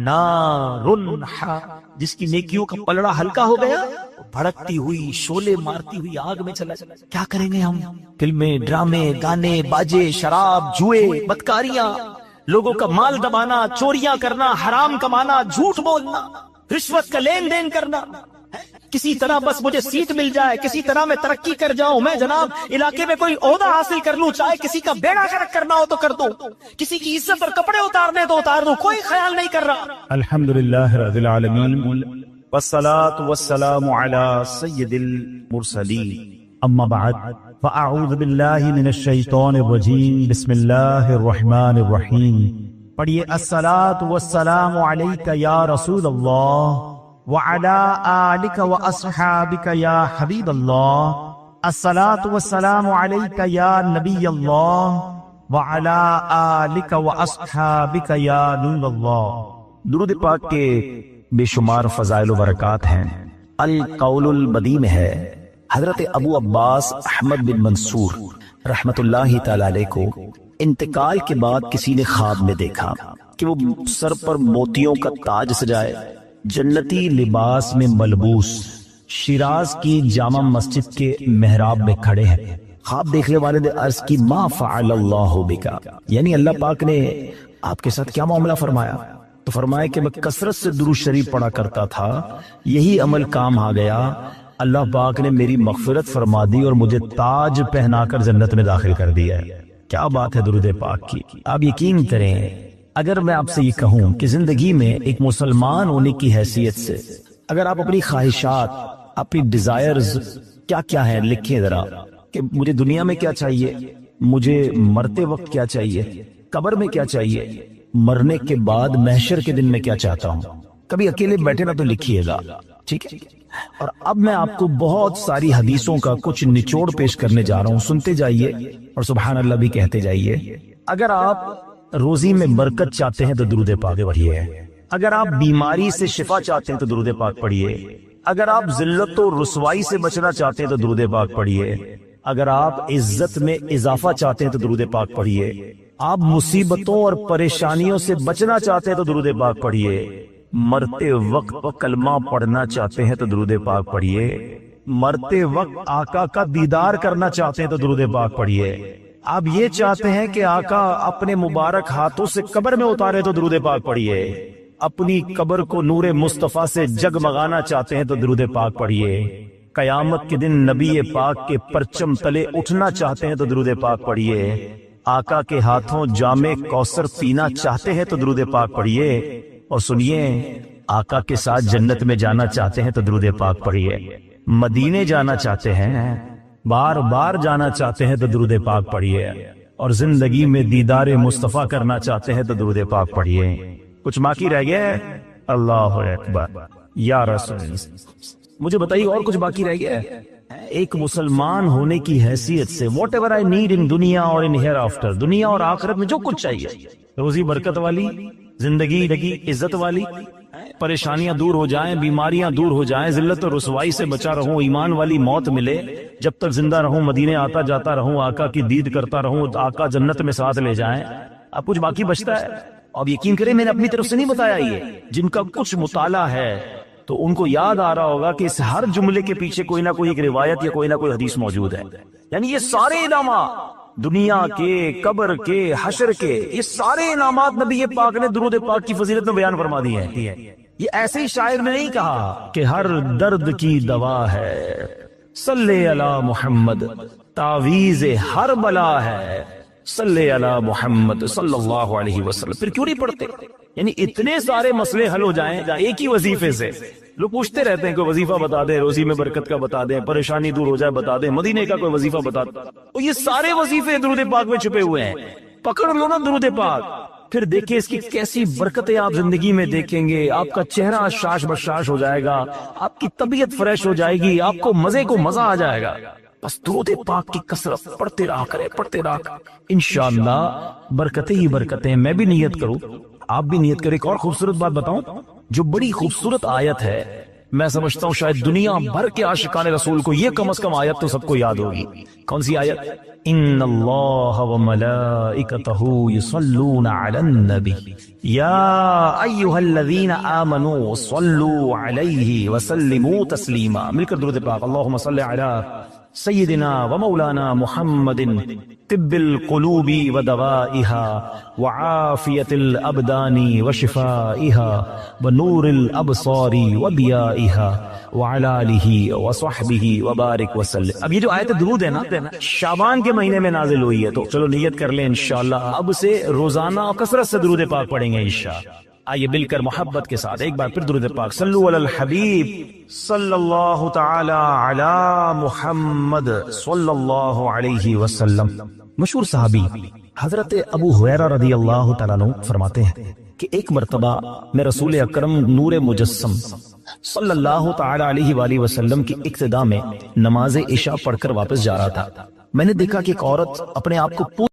نَارٌ حَامِيَةٌ۔ جس کی نیکیوں کا پلڑا ہلکا ہو گیا وہ بھڑکتی ہوئی، شعلے مارتی ہوئی آگ میں چلا جائے۔ کیا کریں گے ہم؟ فلمیں، ڈرامے، گانے، باجے، شراب، جوئے، بدکاریاں، لوگوں کا مال دبانا، چوریاں کرنا، حرام کمانا، جھوٹ بولنا، رشوت کا لین دین کرنا، کسی طرح بس مجھے سیٹ مل جائے، کسی طرح میں ترقی کر جاؤں، میں جناب علاقے میں کوئی عہدہ حاصل کر لوں، چاہے کسی کا بیڑا غرق کرنا ہو تو کر دو، کسی کی عزت اور کپڑے اتارنے تو اتار دو، کوئی خیال نہیں کر رہا۔ الحمدللہ رب العالمین والصلاة والسلام علی سید المرسلین، اما بعد فاعوذ باللہ من الشیطان الرجیم، بسم اللہ الرحمن الرحیم۔ پڑھیے الصلاة والسلام علیک یا رسول اللہ وعلى آلك وأصحابك يا حبيب الله، الصلاة والسلام عليك يا نبي الله وعلى آلك وأصحابك يا نور الله۔ درود پاک کے بے شمار فضائل و برکات ہیں۔ القول البدی میں ہے حضرت ابو عباس احمد بن منصور رحمت اللہ تعالی علیہ کو انتقال کے بعد کسی نے خواب میں دیکھا کہ وہ سر پر موتیوں کا تاج سجائے، جنتی لباس میں ملبوس، شیراز کی جامع مسجد کے محراب میں کھڑے ہیں۔ خواب دیکھنے والے نے عرض کی ما فعل اللہ بکا، یعنی اللہ پاک نے آپ کے ساتھ کیا معاملہ فرمایا؟ تو فرمایا کہ میں کثرت سے درود شریف پڑھا کرتا تھا، یہی عمل کام آ گیا، اللہ پاک نے میری مغفرت فرما دی اور مجھے تاج پہنا کر جنت میں داخل کر دیا ہے۔ کیا بات ہے درود پاک کی۔ آپ یقین کریں اگر میں آپ سے یہ کہوں کہ زندگی میں ایک مسلمان ہونے کی حیثیت سے اگر آپ اپنی خواہشات، اپنی ڈیزائرز کیا کیا ہیں لکھیں ذرا، کہ مجھے دنیا میں کیا چاہیے، مجھے مرتے وقت کیا چاہیے، قبر میں کیا چاہیے، مرنے کے بعد محشر کے دن میں کیا چاہتا ہوں، کبھی اکیلے بیٹھے نہ تو لکھیے گا، ٹھیک ہے؟ اور اب میں آپ کو بہت ساری حدیثوں کا کچھ نچوڑ پیش کرنے جا رہا ہوں، سنتے جائیے اور سبحان اللہ بھی کہتے جائیے۔ اگر آپ روزی میں برکت چاہتے ہیں تو درود پاک پڑھیے، اگر آپ بیماری سے شفا چاہتے ہیں تو درود پاک پڑھیے، اگر آپ ذلت و رسوائی سے بچنا چاہتے ہیں تو درود پاک پڑھیے، اگر آپ عزت میں اضافہ چاہتے ہیں تو درود پاک پڑھیے، آپ مصیبتوں اور پریشانیوں سے بچنا چاہتے ہیں تو درود پاک پڑھیے، مرتے وقت کلمہ پڑھنا چاہتے ہیں تو درود پاک پڑھیے، مرتے وقت آقا کا دیدار کرنا چاہتے ہیں تو درود پاک پڑھیے، آپ یہ چاہتے ہیں کہ آقا اپنے مبارک ہاتھوں سے قبر میں اتارے تو درود پاک پڑھیے، اپنی قبر کو نور مصطفیٰ سے جگمگانا چاہتے ہیں تو درود پاک پڑھیے، قیامت کے دن نبی پاک کے پرچم تلے اٹھنا چاہتے ہیں تو درود پاک پڑھیے، آقا کے ہاتھوں جام کوثر پینا چاہتے ہیں تو درود پاک پڑھیے، اور سنیے آقا کے ساتھ جنت میں جانا چاہتے ہیں تو درود پاک پڑھیے، مدینے جانا چاہتے ہیں، بار بار جانا چاہتے ہیں تو درود پاک پڑھیے، اور زندگی میں دیدار مصطفیٰ کرنا چاہتے ہیں تو درود پاک پڑھیے۔ کچھ باقی رہ گیا ہے؟ اللہ اکبر یا رسول اللہ، مجھے بتائیے اور کچھ باقی رہ گیا ہے؟ ایک مسلمان ہونے کی حیثیت سے what ever I need in دنیا اور ان ہیئر آفٹر، دنیا اور آخرت میں جو کچھ چاہیے، روزی برکت والی زندگی لگی، عزت والی، پریشانیاں دور ہو جائیں، بیماریاں دور ہو جائیں، ذلت اور رسوائی سے بچا رہوں، ایمان والی موت ملے، جب تک زندہ رہوں مدینے آتا جاتا رہوں، آقا کی دید کرتا رہوں، آقا جنت میں ساتھ لے جائیں۔ اب کچھ باقی بچتا ہے؟ اب یقین کریں میں نے اپنی طرف سے نہیں بتایا، یہ جن کا کچھ مطالعہ ہے تو ان کو یاد آ رہا ہوگا کہ اس ہر جملے کے پیچھے کوئی نہ کوئی ایک روایت یا کوئی نہ کوئی حدیث موجود ہے، یعنی یہ سارے علماء دنیا کے، قبر کے، حشر کے، یہ سارے انعامات نبی پاک نے درود پاک کی فضیلت میں بیان فرما دی ہیں۔ یہ ایسے ہی شاعر نے نہیں کہا کہ ہر درد کی دوا ہے، صلی علی محمد، تعویذ ہر بلا ہے، صلی علی محمد صلی اللہ علیہ وسلم۔ پھر کیوں نہیں پڑھتے؟ یعنی اتنے سارے مسئلے حل ہو جائیں ایک ہی وظیفے سے۔ لوگ پوچھتے رہتے ہیں کوئی وظیفہ بتا دیں، روزی میں برکت کا بتا دیں، پریشانی دور ہو جائے بتا دیں، مدینے کا کوئی وظیفہ بتا دیں۔ تو یہ سارے وظیفے درود پاک میں چھپے ہوئے ہیں، پکڑ لو نا درود پاک، پھر دیکھیں اس کی کیسی برکتیں آپ زندگی میں دیکھیں گے۔ آپ کا چہرہ شاش بشاش ہو جائے گا، آپ کی طبیعت فریش ہو جائے گی، آپ کو مزے کو مزہ آ جائے گا۔ بس درود پاک کی کثرت پڑھتے رہا کرے، پڑھتے رہا کرے، انشاءاللہ برکتیں ہی برکتیں۔ میں بھی نیت کروں، آپ بھی نیت کریں۔ ایک اور خوبصورت بات بتاؤں، جو بڑی خوبصورت آیت ہے، میں سمجھتا ہوں شاید دنیا بھر کے عاشقان رسول کو یہ کم از کم آیت تو سب کو یاد ہوگی۔ کون سی آیت؟ ان اللہ وملائکتہ یصلون علی النبی یا ایھا الذین آمنوا صلوا علیہ وسلموا تسلیما۔ مل کر درود پاک، اللہم صل علی سیدنا ومولانا محمد طب القلوب ودوائها وعافیت الابدان وشفائها ونور الابصار وضیائها وعلى آلہ وصحبہ وبارک وسلم۔ اب یہ جو آیت درود ہے نا، شعبان کے مہینے میں نازل ہوئی ہے، تو چلو نیت کر لیں انشاءاللہ اب سے روزانہ کثرت سے درود پاک پڑھیں گے انشاءاللہ۔ آئیے مل کر محبت کے ساتھ ایک بار پھر درود پاک، صلو علی الحبیب صلی اللہ تعالی علی محمد صلی اللہ علیہ وسلم۔ مشہور صحابی حضرت ابو ہریرہ رضی اللہ تعالیٰ عنہ فرماتے ہیں کہ ایک مرتبہ میں رسول اکرم نور مجسم صلی اللہ تعالی علیہ وآلہ وسلم کی ابتدا میں نماز عشاء پڑھ کر واپس جا رہا تھا۔ میں نے دیکھا کہ ایک عورت اپنے آپ کو